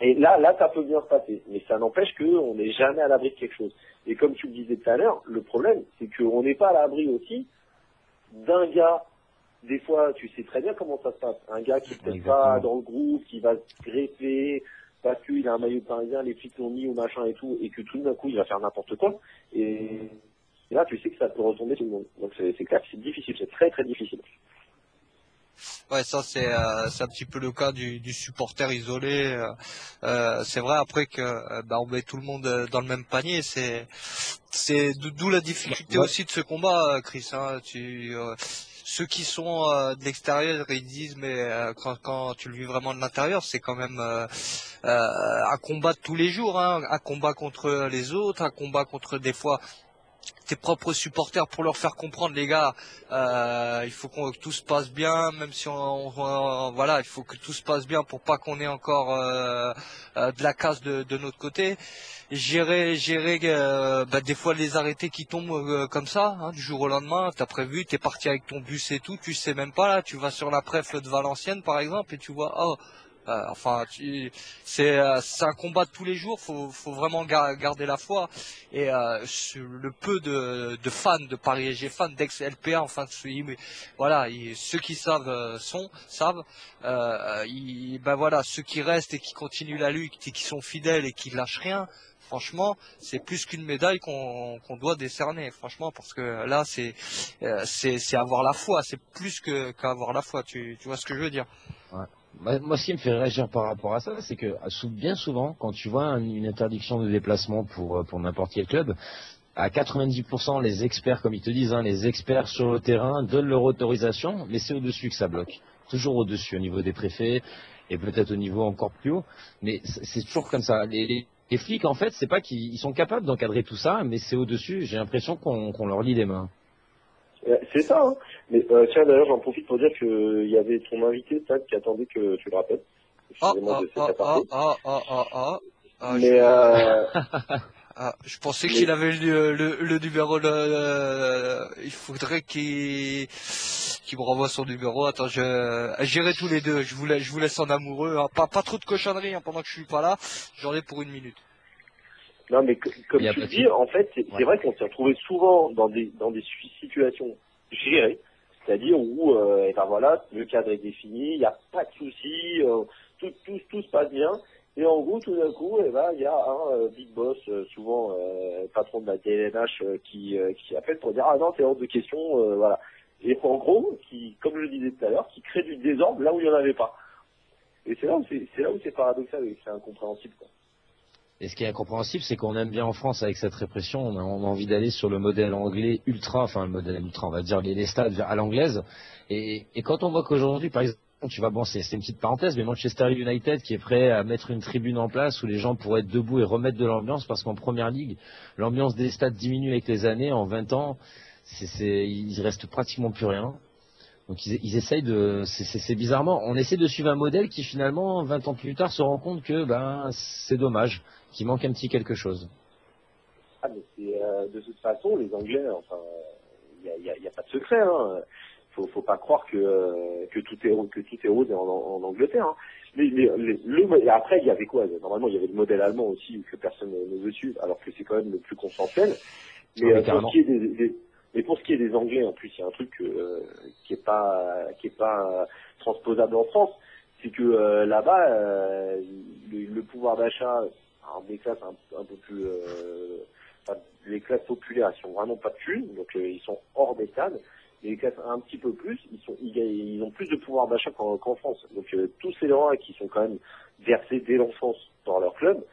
Et là, ça peut bien se passer. Mais ça n'empêche qu'on n'est jamais à l'abri de quelque chose. Et comme tu le disais tout à l'heure, le problème, c'est qu'on n'est pas à l'abri aussi d'un gars. Des fois, tu sais très bien comment ça se passe. Un gars qui n'est peut-être pas dans le groupe, qui va se greffer parce qu'il a un maillot parisien, les flics l'ont mis ou machin et tout, et que tout d'un coup, il va faire n'importe quoi. Et là, tu sais que ça peut retomber tout le monde. Donc c'est clair que c'est difficile, c'est très très difficile. Ouais, ça c'est un petit peu le cas du supporter isolé. C'est vrai après que on met tout le monde dans le même panier. C'est d'où la difficulté aussi de ce combat, Chris. Hein. Ceux qui sont de l'extérieur, ils disent mais quand tu le vis vraiment de l'intérieur, c'est quand même un combat de tous les jours, hein. Un combat contre les autres, un combat contre des fois tes propres supporters pour leur faire comprendre, les gars, il faut que tout se passe bien, même si voilà, il faut que tout se passe bien pour pas qu'on ait encore de la casse de notre côté. Gérer des fois les arrêtés qui tombent comme ça, hein, du jour au lendemain. T'as prévu, t'es parti avec ton bus et tout, tu sais même pas là, tu vas sur la préf de Valenciennes par exemple et tu vois c'est un combat de tous les jours. Faut vraiment garder la foi et le peu de fans de Paris SG, fans d'ex-LPA, enfin voilà, ceux qui savent savent. Voilà, ceux qui restent et qui continuent la lutte et qui sont fidèles et qui lâchent rien. Franchement, c'est plus qu'une médaille qu'on doit décerner, franchement, parce que là, c'est avoir la foi, c'est plus qu'avoir la foi. Tu vois ce que je veux dire? Ouais. Moi, ce qui me fait réagir par rapport à ça, c'est que bien souvent, quand tu vois une interdiction de déplacement pour n'importe quel club, à 90%, les experts, comme ils te disent, hein, les experts sur le terrain donnent leur autorisation, mais c'est au-dessus que ça bloque. Toujours au-dessus, au niveau des préfets, et peut-être au niveau encore plus haut. Mais c'est toujours comme ça. Les flics, en fait, c'est pas qu'ils sont capables d'encadrer tout ça, mais c'est au-dessus. J'ai l'impression qu'on leur lie les mains. C'est ça, hein. Mais tiens, d'ailleurs, j'en profite pour dire qu'il y avait ton invité, Tad, qui attendait que tu le rappelles. Excusez-moi de cette aparté. Mais je pensais qu'il avait le numéro. Il faudrait qu'il me renvoie son numéro. Attends, j'irai tous les deux. Je vous laisse en amoureux. Hein. Pas trop de cochonneries hein, pendant que je suis pas là. J'en ai pour 1 minute. Non, mais comme tu le dis, en fait, c'est vrai qu'on s'est retrouvé souvent dans des situations gérées, c'est-à-dire où, voilà, le cadre est défini, il n'y a pas de souci, tout se passe bien, et en gros, tout d'un coup, il y a un big boss, souvent patron de la DLNH, qui appelle pour dire ah non, c'est hors de question, voilà. Et en gros, qui, comme je le disais tout à l'heure, qui crée du désordre là où il n'y en avait pas. Et c'est là où c'est paradoxal et c'est incompréhensible, quoi. Et ce qui est incompréhensible, c'est qu'on aime bien en France avec cette répression, on a envie d'aller sur le modèle anglais ultra, enfin le modèle ultra, on va dire les stades à l'anglaise. Et quand on voit qu'aujourd'hui, par exemple, tu vas, bon, c'est une petite parenthèse, mais Manchester United qui est prêt à mettre une tribune en place où les gens pourraient être debout et remettre de l'ambiance, parce qu'en première ligue, l'ambiance des stades diminue avec les années. En 20 ans, il reste pratiquement plus rien. Donc ils essayent c'est bizarrement, on essaie de suivre un modèle qui finalement 20 ans plus tard se rend compte que c'est dommage, qu'il manque un petit quelque chose. Ah mais de toute façon les Anglais, enfin il y a pas de secret, hein. Faut pas croire que tout est rose en Angleterre. Hein. Et après il y avait quoi? Normalement il y avait le modèle allemand aussi que personne ne veut suivre, alors que c'est quand même le plus consensuel. Mais Oui, pour carrément. ce qui est mais pour ce qui est des Anglais, en plus, il y a un truc qui est pas transposable en France, c'est que là-bas, le pouvoir d'achat, alors des classes un peu plus, enfin, les classes populaires, elles sont vraiment pas de thunes, donc ils sont hors des cadres. Et les classes un petit peu plus, ils ont plus de pouvoir d'achat qu'en France. Donc tous ces gens qui sont quand même versés dès l'enfance dans leur club,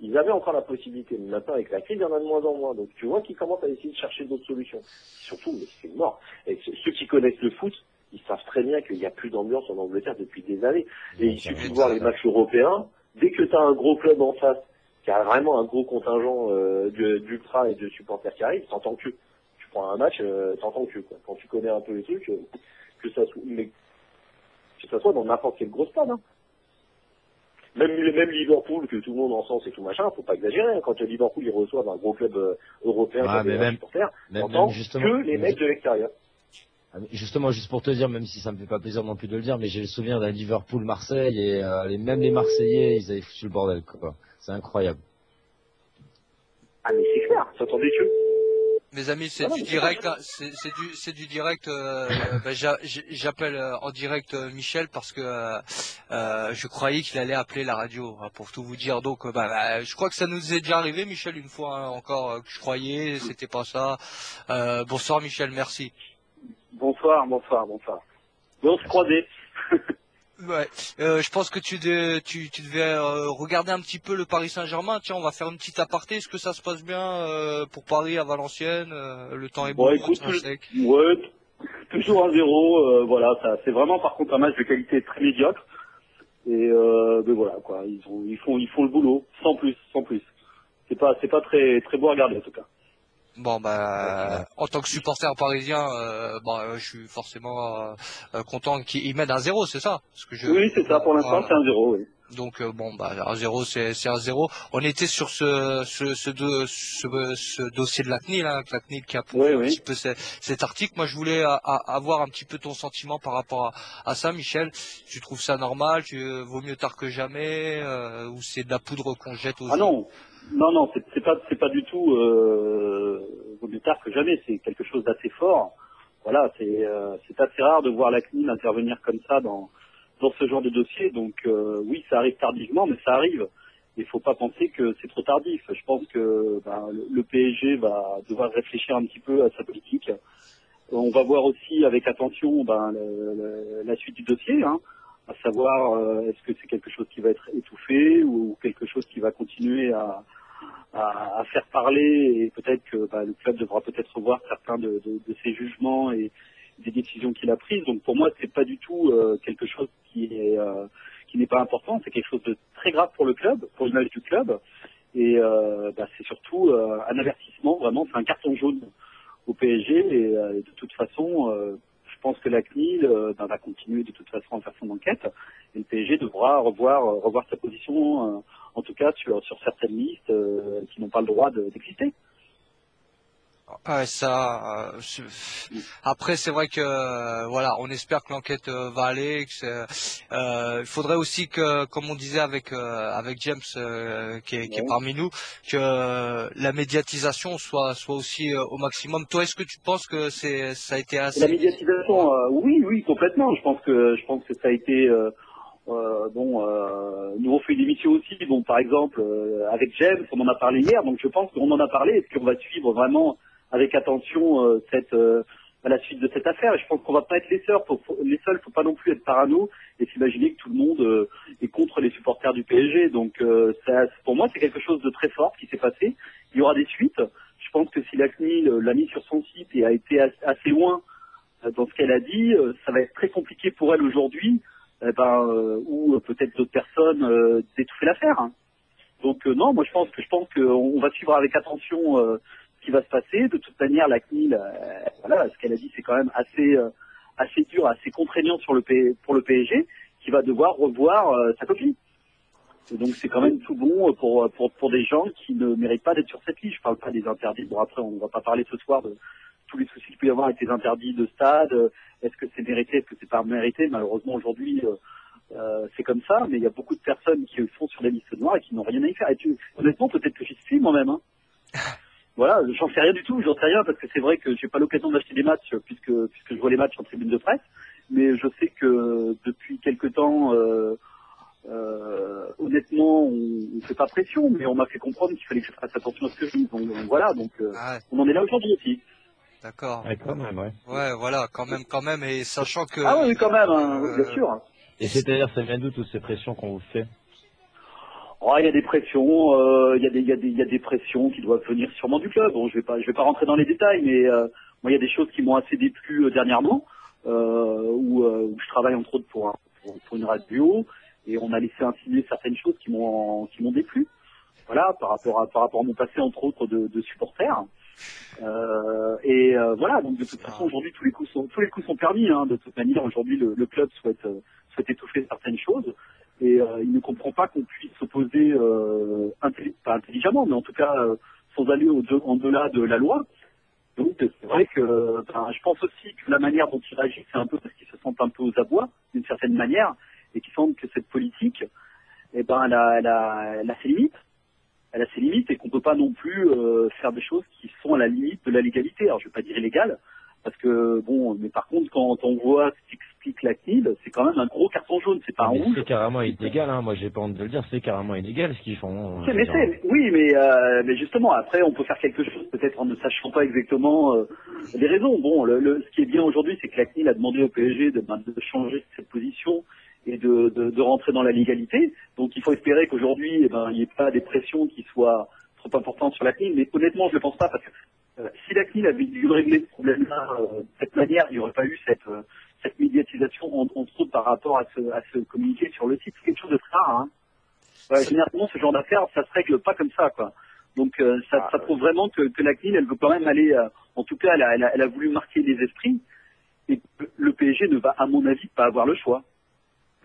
ils avaient encore la possibilité. Mais maintenant, avec la crise, il y en a de moins en moins. Donc tu vois qu'ils commencent à essayer de chercher d'autres solutions. Surtout, mais c'est mort. Et ceux qui connaissent le foot, ils savent très bien qu'il n'y a plus d'ambiance en Angleterre depuis des années. Et il suffit de voir les matchs européens. Dès que tu as un gros club en face, qui a vraiment un gros contingent d'ultra et de supporters qui arrivent, t'entends que. Tu prends un match, t'entends que. Quoi. Quand tu connais un peu les trucs, que ça soit dans n'importe quel gros stade. Hein. Même Liverpool, que tout le monde en sens et tout machin, faut pas exagérer. Hein. Quand Liverpool ils reçoivent un gros club européen qui a des supporters, t'entends que les mecs de l'extérieur. Justement, juste pour te dire, même si ça me fait pas plaisir non plus de le dire, mais j'ai le souvenir d'un Liverpool-Marseille et même les Marseillais, ils avaient foutu le bordel, quoi. C'est incroyable. Ah mais c'est clair, t'entendais que. Mes amis, c'est du direct, hein, c'est du direct. J'appelle en direct Michel parce que je croyais qu'il allait appeler la radio, hein, pour tout vous dire. Donc, je crois que ça nous est déjà arrivé, Michel, une fois hein, encore que je croyais, c'était pas ça. Bonsoir, Michel, merci. Bonsoir. Bon, on se croisait. Ouais, je pense que tu devais regarder un petit peu le Paris Saint-Germain. Tiens, on va faire une petite aparté. Est-ce que ça se passe bien pour Paris à Valenciennes le temps est beau, Écoute, sec. ouais, toujours 1-0. Voilà, ça, c'est vraiment par contre un match de qualité très médiocre. Et mais voilà quoi, ils font le boulot, sans plus. C'est pas très beau à regarder en tout cas. Bon en tant que supporter parisien, je suis forcément content qu'ils mènent 1-0, c'est ça? Oui, c'est ça. Pour l'instant, voilà. c'est 1-0. Oui. Donc 1-0 c'est 1-0. On était sur ce dossier de la CNIL, hein, la CNIL qui a prouvé un petit peu cet article. Moi je voulais avoir un petit peu ton sentiment par rapport à ça, Michel. Tu trouves ça normal? Vaut mieux tard que jamais, ou c'est de la poudre qu'on jette aux Ah non, c'est pas du tout vaut mieux tard que jamais. C'est quelque chose d'assez fort. Voilà, c'est assez rare de voir la CNIL intervenir comme ça dans ce genre de dossier. Donc oui, ça arrive tardivement, mais ça arrive. Il faut pas penser que c'est trop tardif. Je pense que le PSG va devoir réfléchir un petit peu à sa politique. On va voir aussi avec attention la suite du dossier, hein, à savoir est-ce que c'est quelque chose qui va être étouffé ou quelque chose qui va continuer à faire parler, et peut-être que le club devra peut-être revoir certains de ses jugements et des décisions qu'il a prises. Donc pour moi, c'est pas du tout quelque chose qui n'est pas important. C'est quelque chose de très grave pour le club, pour l'image du club, et c'est surtout un avertissement. Vraiment, c'est un carton jaune au PSG, et de toute façon, je pense que la CNIL va continuer de toute façon à faire son enquête, et le PSG devra revoir sa position, en tout cas sur certaines listes qui n'ont pas le droit d'exister. Ouais, après c'est vrai que voilà, on espère que l'enquête va aller. Il faudrait aussi que, comme on disait avec James qui est parmi nous, que la médiatisation soit aussi au maximum. Toi, est-ce que tu penses que ça a été assez? La médiatisation, oui, complètement. Je pense que ça a été nous on fait une émission aussi. Bon, par exemple avec James, on en a parlé hier, donc je pense qu'on en a parlé et qu'on va suivre vraiment avec attention la suite de cette affaire. Et je pense qu'on va pas être les seuls. Faut pas non plus être parano et s'imaginer que tout le monde est contre les supporters du PSG. Donc pour moi, c'est quelque chose de très fort qui s'est passé. Il y aura des suites. Je pense que si la CNIL l'a mis sur son site et a été assez loin dans ce qu'elle a dit, ça va être très compliqué pour elle aujourd'hui, ou peut-être d'autres personnes, d'étouffer l'affaire. Hein. Donc non, moi je pense qu'on va suivre avec attention ce qui va se passer. De toute manière, la CNIL, ce qu'elle a dit, c'est quand même assez dur, assez contraignant pour le PSG, qui va devoir revoir sa copie. Et donc c'est quand même tout bon pour des gens qui ne méritent pas d'être sur cette liste. Je parle pas des interdits. Bon, après, on va pas parler ce soir de tous les soucis qu'il peut y avoir avec les interdits de stade. Est-ce que c'est mérité, est-ce que c'est pas mérité? Malheureusement aujourd'hui c'est comme ça, mais il y a beaucoup de personnes qui sont sur les listes noires et qui n'ont rien à y faire. Et honnêtement, peut-être que j'y suis moi-même. Hein. Voilà, j'en sais rien du tout, j'en sais rien parce que c'est vrai que j'ai pas l'occasion d'acheter des matchs puisque je vois les matchs en tribune de presse, mais je sais que depuis quelque temps, honnêtement, on fait pas pression, mais on m'a fait comprendre qu'il fallait que je fasse attention à ce que je dis. Donc voilà, Ah ouais, on en est là aujourd'hui aussi. d'accord. Ouais, quand même, ouais. Ouais, voilà, quand même, et sachant que... Ah oui, quand même, hein, oui, bien sûr. Et c'est-à-dire, ça vient d'où toutes ces pressions qu'on vous fait? Oh, il y a des pressions, il y a des pressions qui doivent venir sûrement du club. Bon, je vais pas rentrer dans les détails, mais moi, il y a des choses qui m'ont assez déplu dernièrement, où je travaille entre autres pour une radio, et on a laissé insinuer certaines choses qui m'ont déplu. Voilà, par rapport à mon passé entre autres de supporter. Voilà, donc de toute façon aujourd'hui tous les coups sont permis. Hein. De toute manière aujourd'hui le club souhaite étouffer certaines choses et il ne comprend pas qu'on puisse s'opposer pas intelligemment, mais en tout cas sans aller en delà de la loi. Donc c'est vrai que je pense aussi que la manière dont ils réagissent, c'est un peu parce qu'ils se sentent un peu aux abois d'une certaine manière et qu'ils sentent que cette politique, elle a ses limites. Elle a ses limites et qu'on peut pas non plus faire des choses qui sont à la limite de la légalité. Alors je vais pas dire illégale, parce que bon, mais par contre quand on voit ce qu'explique la CNIL, c'est quand même un gros carton jaune, c'est pas un Mais rouge. c'est carrément illégal, hein. Moi, j'ai pas honte de le dire, c'est carrément illégal ce qu'ils font. Oui, mais justement après on peut faire quelque chose peut-être en ne sachant pas exactement les raisons. Bon, ce qui est bien aujourd'hui, c'est que la CNIL a demandé au PSG de changer cette position et de rentrer dans la légalité. Donc il faut espérer qu'aujourd'hui, il n'y ait pas des pressions qui soient trop importantes sur la CNIL. Mais honnêtement, je ne pense pas, parce que si la CNIL avait dû régler ce problème-là de cette manière, il n'y aurait pas eu cette médiatisation, entre autres par rapport à se communiquer sur le site. C'est quelque chose de très rare. Hein. Généralement, ce genre d'affaires, ça se règle pas comme ça, quoi. Donc ça prouve vraiment que la CNIL, elle veut quand même aller, en tout cas, elle a voulu marquer les esprits. Et le PSG ne va, à mon avis, pas avoir le choix.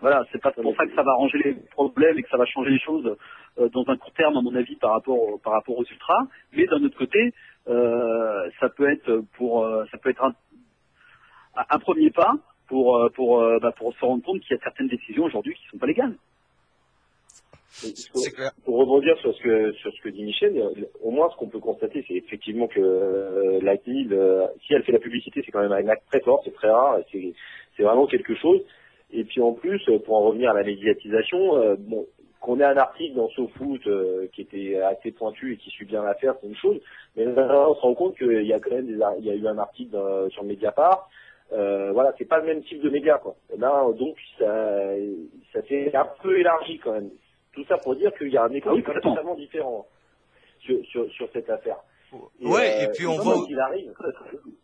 Voilà, c'est pas pour ça que ça va arranger les problèmes et que ça va changer les choses dans un court terme, à mon avis, par rapport aux ultras. Mais d'un autre côté, ça peut être un premier pas pour se rendre compte qu'il y a certaines décisions aujourd'hui qui sont pas légales. C'est clair. Pour rebondir sur ce que dit Michel, au moins ce qu'on peut constater, c'est effectivement que la CNIL, si elle fait la publicité, c'est quand même un acte très fort, c'est très rare, c'est vraiment quelque chose. Et puis en plus, pour en revenir à la médiatisation, qu'on ait un article dans SoFoot qui était assez pointu et qui suit bien l'affaire, c'est une chose. Mais là, on se rend compte qu'il y a quand même il y a eu un article sur Mediapart. Voilà, c'est pas le même type de média, quoi. Là, donc ça s'est un peu élargi quand même. Tout ça pour dire qu'il y a un écho totalement différent sur cette affaire. Et puis on voit.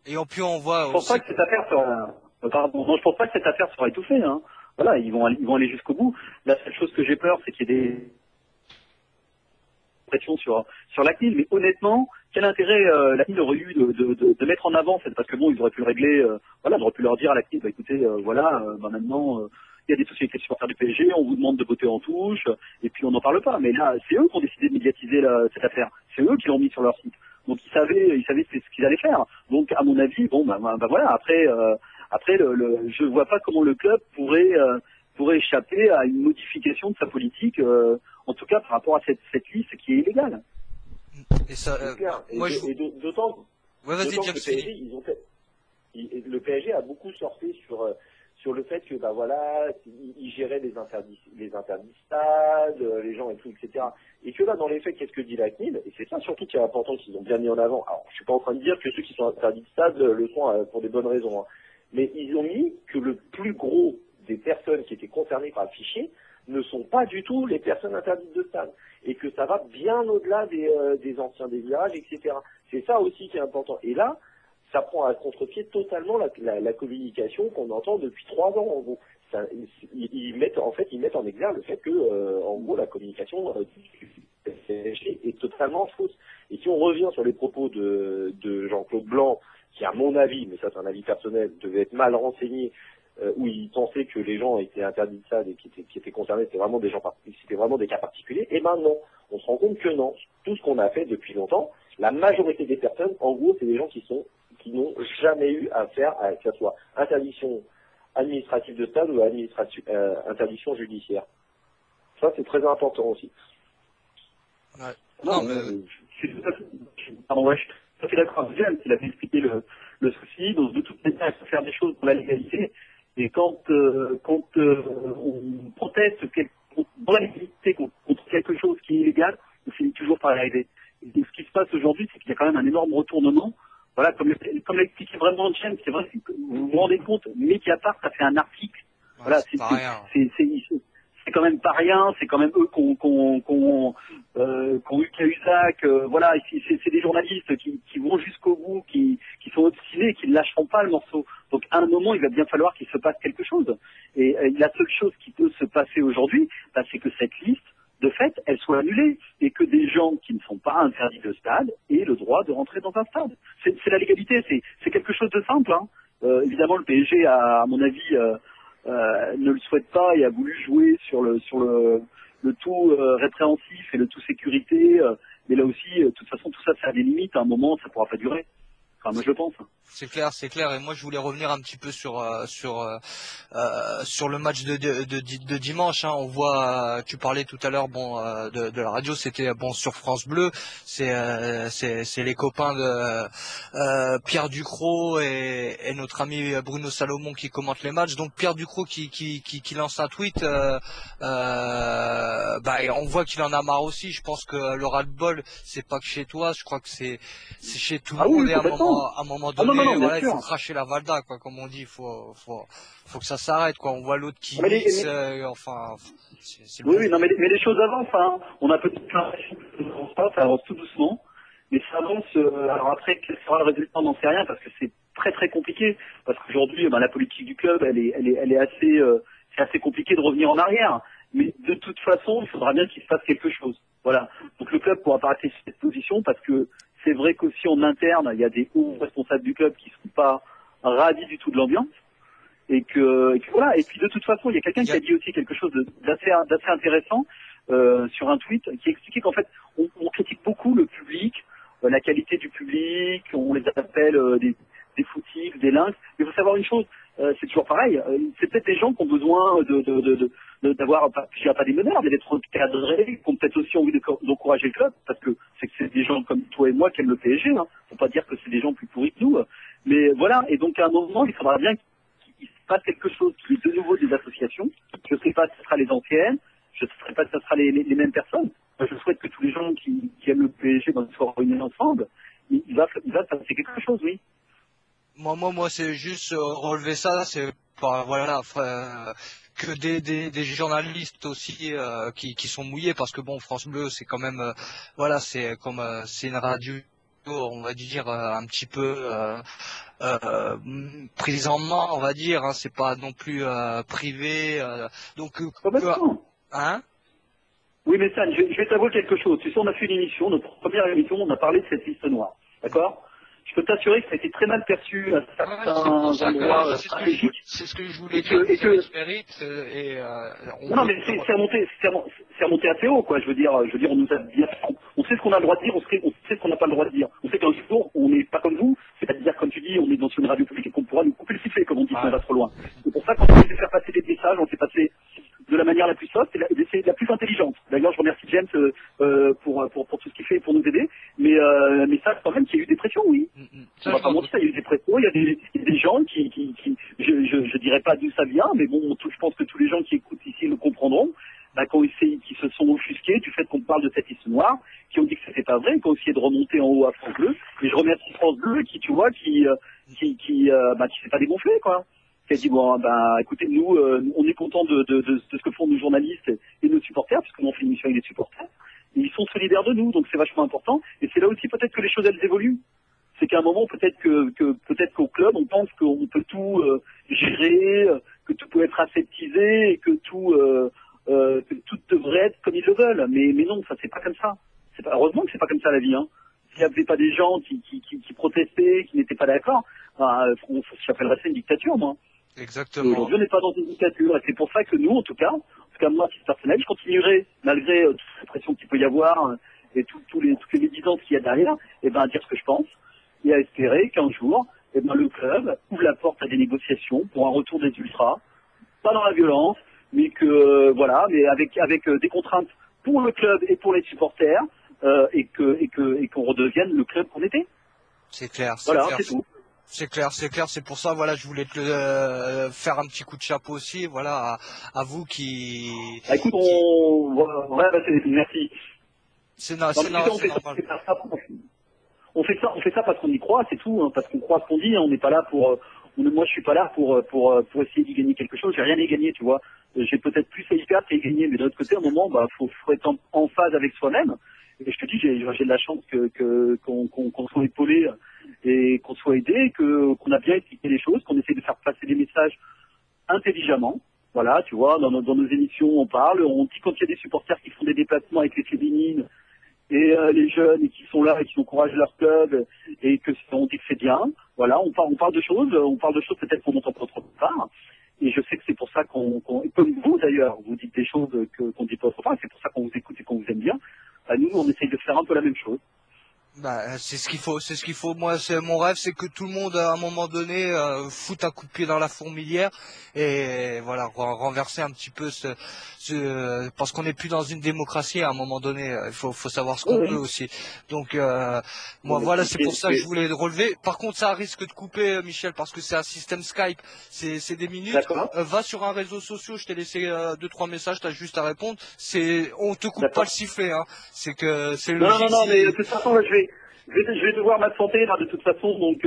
Et puis on voit. Je pense pas que cette affaire sera. Pardon, non, je pense pas que cette affaire sera étouffée. Hein. Voilà, ils vont aller jusqu'au bout. La seule chose que j'ai peur, c'est qu'il y ait des pressions sur la CNIL. Mais honnêtement, quel intérêt la CNIL aurait eu de mettre en avant cette, parce que bon, ils auraient pu le régler. Voilà, ils auraient pu leur dire à la CNIL, écoutez, maintenant. Il y a des sociétés de supporters du PSG, on vous demande de voter en touche, et puis on n'en parle pas. Mais là, c'est eux qui ont décidé de médiatiser cette affaire. C'est eux qui l'ont mis sur leur site. Donc ils savaient ce qu'ils allaient faire. Donc à mon avis, voilà. Après, je vois pas comment le club pourrait échapper à une modification de sa politique, en tout cas par rapport à cette liste qui est illégale. Et ça, d'autant ouais, vas-y, que le PSG a beaucoup surfé sur le fait que ils géraient les interdits stades, les gens et tout, etc. Et que là, dans les faits, qu'est-ce que dit la CNIL? Et c'est ça surtout qui est important, qu'ils ont bien mis en avant. Alors, je suis pas en train de dire que ceux qui sont interdits de stade le sont pour des bonnes raisons, hein. Mais ils ont mis que le plus gros des personnes qui étaient concernées par le fichier ne sont pas du tout les personnes interdites de stade. Et que ça va bien au-delà des anciens des virages, etc. C'est ça aussi qui est important. Et là, ça prend à contre-pied totalement la communication qu'on entend depuis 3 ans, en gros. Ils mettent en exergue le fait que, en gros, la communication est totalement fausse. Et si on revient sur les propos de Jean-Claude Blanc, qui, à mon avis, mais ça c'est un avis personnel, devait être mal renseigné, où il pensait que les gens étaient interdits de ça et qui étaient concernés, c'était vraiment des cas particuliers, et ben non. On se rend compte que non. Tout ce qu'on a fait depuis longtemps, la majorité des personnes, en gros, c'est des gens qui n'ont jamais eu affaire à que ce soit interdiction administrative de stade ou interdiction judiciaire. Ça, c'est très important aussi. Ouais. Non, mais... je suis tout à fait, pardon, ouais, je suis tout à fait d'accord avec James, il avait expliqué le souci, donc de toute manière, il faut faire des choses pour la légalité, et quand on proteste dans la légalité contre quelque chose qui est illégal, on finit toujours par y arriver. Et ce qui se passe aujourd'hui, c'est qu'il y a quand même un énorme retournement. Voilà, comme l'a expliqué vraiment James, c'est vrai, vous vous rendez compte, Mediapart a fait un article. Ouais, Voilà, c'est pas rien. C'est quand même pas rien, c'est quand même eux qui ont eu Cahuzac, voilà, c'est des journalistes qui vont jusqu'au bout, qui sont obstinés, qui ne lâcheront pas le morceau. Donc à un moment, il va bien falloir qu'il se passe quelque chose. Et la seule chose qui peut se passer aujourd'hui, bah, c'est que cette liste, de fait, elle soit annulée et que des gens qui ne sont pas interdits de stade aient le droit de rentrer dans un stade. C'est la légalité, c'est quelque chose de simple. Hein. Évidemment, le PSG, à mon avis, ne le souhaite pas et a voulu jouer sur le tout répréhensif et le tout sécurité. Mais là aussi, de toute façon, tout ça, ça a des limites. À un moment, ça pourra pas durer. Enfin, moi, je pense. C'est clair, c'est clair. Et moi, je voulais revenir un petit peu sur le match de dimanche. Hein. On voit, tu parlais tout à l'heure, bon, de la radio, c'était bon sur France Bleu. C'est les copains de Pierre Ducrot et notre ami Bruno Salomon qui commentent les matchs. Donc Pierre Ducrot qui lance un tweet. Bah, on voit qu'il en a marre aussi. Je pense que le ras-le-bol, c'est pas que chez toi. Je crois que c'est chez tout le monde. Oui, et à un moment donné, non, voilà, il sûr. faut cracher la valda, quoi, comme on dit. Faut que ça s'arrête, quoi. On voit l'autre qui Mais mixe, enfin, c'est oui, non, mais les choses avancent. Hein. On a peut-être l'impression que ça avance pas, ça avance tout doucement, mais ça avance. Alors après, quel sera le résultat, on n'en sait rien, parce que c'est très très compliqué. Parce qu'aujourd'hui, la politique du club, elle est assez, c'est assez compliqué de revenir en arrière. Mais de toute façon, il faudra bien qu'il se passe quelque chose. Voilà. Donc le club pourra pas rester sur cette position, parce que c'est vrai qu'aussi en interne, il y a des hauts responsables du club qui sont pas ravis du tout de l'ambiance. Et que voilà. Et puis de toute façon, il y a quelqu'un qui a dit aussi quelque chose d'assez intéressant sur un tweet, qui expliquait qu'en fait, on critique beaucoup le public, la qualité du public, on les appelle des foutifs, des lynx. Mais il faut savoir une chose, c'est toujours pareil. C'est peut-être des gens qui ont besoin d'avoir, je dirais pas des meneurs, mais d'être cadrés, qui ont peut-être aussi envie d'encourager le club, parce que c'est des gens comme toi et moi qui aiment le PSG. Hein. Faut pas dire que c'est des gens plus pourris que nous. Mais voilà. Et donc à un moment, il faudra bien qu'il se passe quelque chose qui est de nouveau des associations. Je ne sais pas si ce sera les anciennes, je ne sais pas si ce sera les mêmes personnes. Moi, je souhaite que tous les gens qui aiment le PSG soient réunis ensemble. Il va se passer quelque chose, oui. Moi, c'est juste relever ça, c'est pas, voilà, que des journalistes aussi qui sont mouillés, parce que bon, France Bleu, c'est quand même, voilà, c'est comme c'est une radio, on va dire un petit peu prise en main, on va dire, hein, c'est pas non plus privé, donc hein. Oui, mais Stan, je vais t'avouer quelque chose. Tu sais, on a fait une émission, notre première émission, on a parlé de cette liste noire, d'accord? Je peux t'assurer que ça a été très mal perçu à certains endroits stratégiques. C'est ce que je voulais dire. Non, mais c'est remonté assez haut, quoi. Je veux dire, on nous a bien, on sait ce qu'on a le droit de dire, on sait ce qu'on n'a pas le droit de dire. On sait qu'un jour, on n'est pas comme vous, c'est-à-dire, comme tu dis, on est dans une radio publique et qu'on pourra nous couper le sifflet, comme on dit, si on va trop loin. C'est pour ça qu'on a fait faire passer des messages, on s'est passé de la manière la plus soft et d'essayer de la plus intelligente. D'ailleurs, je remercie James pour tout ce qu'il fait et pour nous aider. Mais ça, quand même, qu'il y a eu des pressions, oui. On va pas mentir, il y a eu des pressions. Il y a des gens qui je dirais pas d'où ça vient, mais bon, je pense que tous les gens qui écoutent ici le comprendront. Bah, qui se sont offusqués du fait qu'on parle de cette liste noire, qui ont dit que c'était pas vrai, qui ont essayé de remonter en haut à France Bleu. Et je remercie France Bleu qui, tu vois, qui s'est pas dégonflé, quoi. Qui a dit bon, écoutez, nous, on est content de ce que font nos journalistes et nos supporters, parce que nous on fait une émission avec des supporters. Et ils sont solidaires de nous, donc c'est vachement important. Et c'est là aussi peut-être que les choses elles évoluent. C'est qu'à un moment peut-être peut-être qu'au club on pense qu'on peut tout gérer, que tout peut être aseptisé et que tout devrait être comme ils le veulent. Mais non, ça c'est pas comme ça. Heureusement que c'est pas comme ça la vie. Hein. S'il n'y avait pas des gens qui protestaient, qui n'étaient pas d'accord, j'appellerais ça une dictature, moi. Exactement. Aujourd'hui, on n'est pas dans une dictature, et c'est pour ça que nous, en tout cas moi, à titre personnel, je continuerai, malgré toute la pression qu'il peut y avoir et toutes les médisances qu'il y a derrière, à dire ce que je pense et à espérer qu'un jour, le club ouvre la porte à des négociations pour un retour des ultras, pas dans la violence, mais que mais avec des contraintes pour le club et pour les supporters, et qu'on redevienne le club qu'on était. C'est clair. Voilà, c'est tout. C'est clair. C'est pour ça, voilà, je voulais faire un petit coup de chapeau aussi, voilà, à vous qui. Ah, écoute, merci. C'est Non, mais normal. On fait ça parce qu'on y croit, c'est tout, hein, parce qu'on croit ce qu'on dit. Hein, on n'est pas là moi, je suis pas là pour essayer d'y gagner quelque chose. J'ai rien à y gagner, tu vois. J'ai peut-être plus à y perdre qu'à y gagner, mais d'un autre côté, à un moment, faut être en phase avec soi-même. Et je te dis, j'ai de la chance qu'on soit épaulé et qu'on soit aidé, qu'on a bien expliqué les choses, qu'on essaie de faire passer des messages intelligemment. Voilà, tu vois, dans nos émissions, on parle, on dit quand il y a des supporters qui font des déplacements avec les féminines et les jeunes et qui sont là et qui encouragent leur club et on dit que c'est bien. Voilà, on parle de choses peut-être qu'on n'entend pas autre part. Et je sais que c'est pour ça comme vous d'ailleurs, vous dites des choses qu'on dit pas autre part, et c'est pour ça qu'on vous écoute et qu'on vous aime bien. Nous, on essaye de faire un peu la même chose. Bah, c'est ce qu'il faut. Moi, mon rêve, c'est que tout le monde, à un moment donné, foute un coup de pied dans la fourmilière et voilà, renverser un petit peu parce qu'on n'est plus dans une démocratie. À un moment donné, il faut savoir ce qu'on peut aussi. Donc, moi, voilà, c'est pour ça que je voulais le relever. Par contre, ça risque de couper, Michel, parce que c'est un système Skype. C'est des minutes. Va sur un réseau social. Je t'ai laissé 2-3 messages. T'as juste à répondre. On te coupe pas le sifflet. Hein. C'est le logiciel. Non, mais de toute façon, là, je vais devoir m'absenter là de toute façon, donc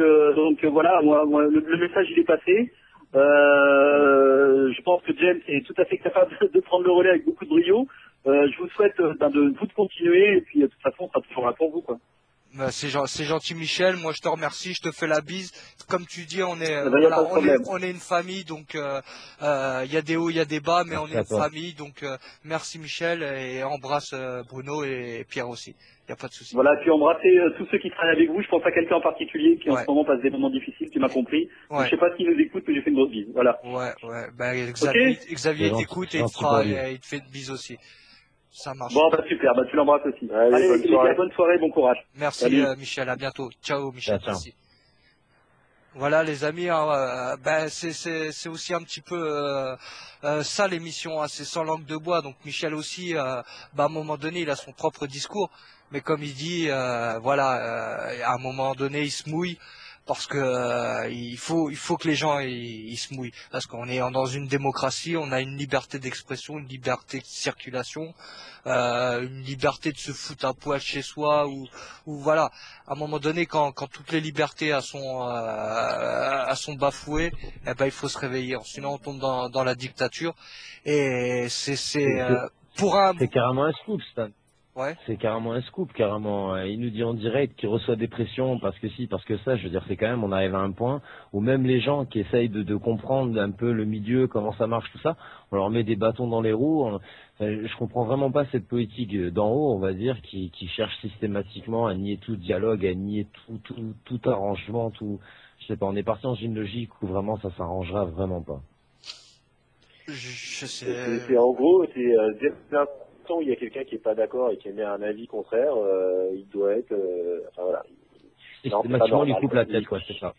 voilà, moi le message il est passé. Je pense que James est tout à fait capable de prendre le relais avec beaucoup de brio. Je vous souhaite de vous de continuer et puis de toute façon on sera toujours là pour vous quoi. Bah, c'est gentil Michel, moi je te remercie, je te fais la bise. Comme tu dis, on est une famille, donc il y a des hauts, il y a des bas, mais on est une famille, donc merci Michel et embrasse Bruno et Pierre aussi. Il n'y a pas de souci. Voilà, puis embrasser tous ceux qui travaillent avec vous. Je pense à quelqu'un en particulier qui en ce moment passe des moments difficiles, tu m'as compris. Je sais pas s'il nous écoute, mais j'ai fait une grosse bise. Voilà. Ouais. Bah, Xavier t'écoute et il te fait une bise aussi. Ça marche. Bon, bah super, tu l'embrasses aussi. Allez, bonne soirée, bon courage. Merci Michel, à bientôt. Ciao Michel. Merci. Voilà les amis, c'est aussi un petit peu ça l'émission, hein, c'est sans langue de bois. Donc Michel aussi, à un moment donné, il a son propre discours, mais comme il dit, à un moment donné, il se mouille. Parce que il faut que les gens ils se mouillent, parce qu'on est dans une démocratie, on a une liberté d'expression, une liberté de circulation, une liberté de se foutre un poil chez soi ou voilà. À un moment donné, quand toutes les libertés sont bafouées, il faut se réveiller, sinon on tombe dans la dictature. Et c'est carrément un scoop, Stan. Ouais. C'est carrément un scoop, carrément. Il nous dit en direct qu'il reçoit des pressions parce que parce que ça, je veux dire, c'est quand même, on arrive à un point où même les gens qui essayent de comprendre un peu le milieu, comment ça marche, tout ça, on leur met des bâtons dans les roues. Je comprends vraiment pas cette politique d'en haut, on va dire, qui cherche systématiquement à nier tout dialogue, à nier tout arrangement, tout. Je sais pas, on est parti dans une logique où vraiment ça s'arrangera vraiment pas. Je sais. C'est en gros, où il y a quelqu'un qui est pas d'accord et qui émet un avis contraire, il doit être, voilà. Systématiquement, il coupe la tête, quoi, c'est ça.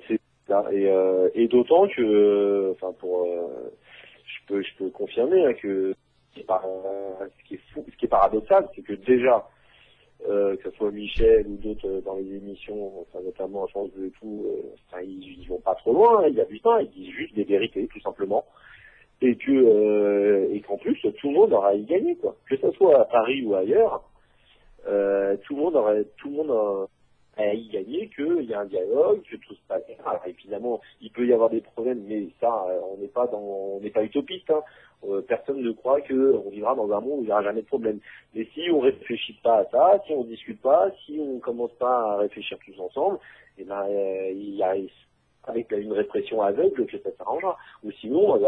C'est ça. Et d'autant que, je peux confirmer que ce qui est paradoxal, c'est que déjà, que ce soit Michel ou d'autres dans les émissions, notamment Je pense de tout, ils vont pas trop loin, il y a du temps, ils disent juste des vérités, tout simplement. Et qu'en plus tout le monde aura à y gagner quoi, que ce soit à Paris ou ailleurs, tout le monde aura à y gagner, qu'il y a un dialogue, que tout se passe bien. Alors, évidemment il peut y avoir des problèmes, mais ça on n'est pas utopiste, hein. Personne ne croit qu'on vivra dans un monde où il n'y aura jamais de problème, mais si on réfléchit pas à ça, si on discute pas, si on commence pas à réfléchir tous ensemble, il y a avec une répression aveugle que ça s'arrangera. Ou sinon,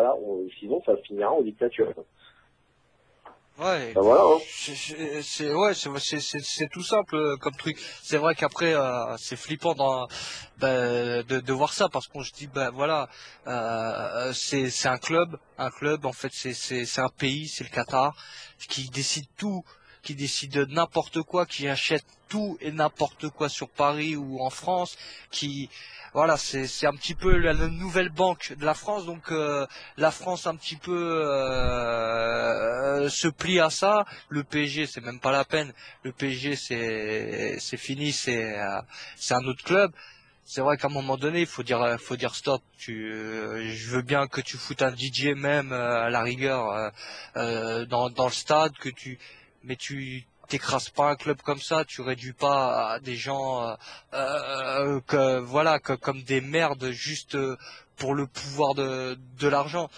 sinon ça finira en dictature. Ouais. Ben voilà. Hein. C'est tout simple comme truc. C'est vrai qu'après c'est flippant de voir ça parce qu'on se dit c'est un club en fait c'est un pays, c'est le Qatar qui décide tout qui décident de n'importe quoi, qui achètent tout et n'importe quoi sur Paris ou en France, qui voilà, c'est un petit peu la nouvelle banque de la France, donc la France un petit peu se plie à ça. Le PSG, c'est même pas la peine. Le PSG, c'est fini, c'est un autre club. C'est vrai qu'à un moment donné, faut dire stop. Je veux bien que tu foutes un DJ même à la rigueur dans le stade, mais tu t'écrases pas un club comme ça. Tu réduis pas à des gens comme des merdes juste pour le pouvoir de l'argent.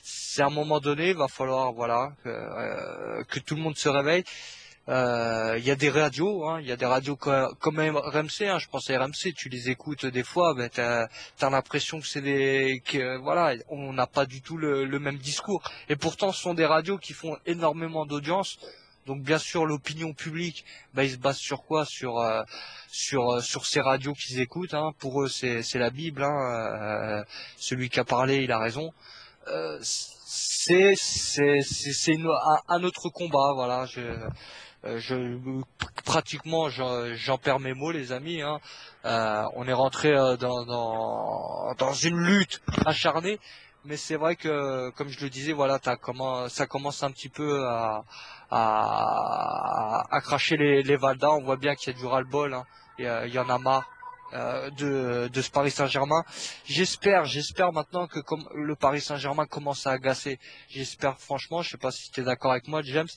C'est à un moment donné, il va falloir que tout le monde se réveille. Il y a des radios, hein, il y a des radios comme RMC, hein, je pense à RMC, tu les écoutes des fois, ben t'as l'impression que voilà, on n'a pas du tout le même discours. Et pourtant, ce sont des radios qui font énormément d'audience. Donc bien sûr, l'opinion publique, ben, ils se basent sur quoi? Sur ces radios qu'ils écoutent. Hein. Pour eux, c'est la Bible. Hein. Celui qui a parlé, il a raison. C'est un autre combat, voilà. Pratiquement j'en perds mes mots, les amis. Hein. On est rentré dans une lutte acharnée, mais c'est vrai que, comme je le disais, voilà, ça commence un petit peu à cracher les Valdas. On voit bien qu'il y a du ras-le-bol. Hein. Il y en a marre. De ce Paris Saint-Germain. J'espère maintenant que comme le Paris Saint-Germain commence à agacer. J'espère franchement, je sais pas si tu es d'accord avec moi, James,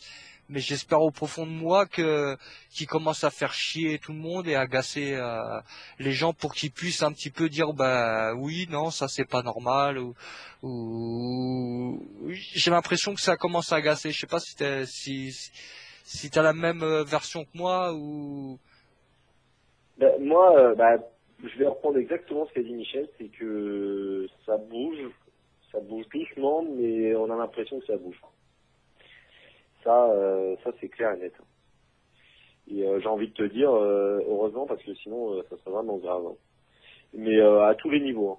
mais j'espère au profond de moi qu'il commence à faire chier tout le monde et agacer les gens pour qu'ils puissent un petit peu dire bah oui, non, ça c'est pas normal ou j'ai l'impression que ça commence à agacer. Je sais pas si t'as la même version que moi ou Moi, je vais reprendre exactement ce qu'a dit Michel, c'est que ça bouge doucement, mais on a l'impression que ça bouge. Ça c'est clair et net. Et j'ai envie de te dire, heureusement, parce que sinon, ça serait vraiment grave. Hein. Mais à tous les niveaux. Hein.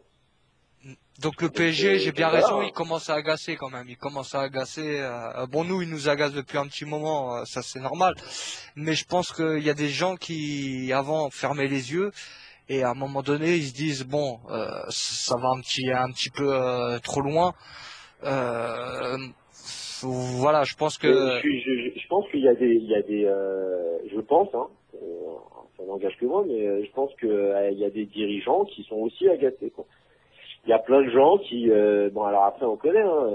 Donc le PSG, j'ai bien raison, voilà. il commence à agacer quand même. Il commence à agacer. Bon, nous, il nous agace depuis un petit moment, ça c'est normal. Mais je pense qu'il y a des gens qui, avant, fermaient les yeux. Et à un moment donné, ils se disent, bon, ça va un petit peu trop loin. Voilà, je pense que... Je pense qu'il y a des je pense, hein, ça n'engage que moi, mais je pense qu'il y a des dirigeants qui sont aussi agacés, quoi. Il y a plein de gens qui, bon alors après on connaît, hein,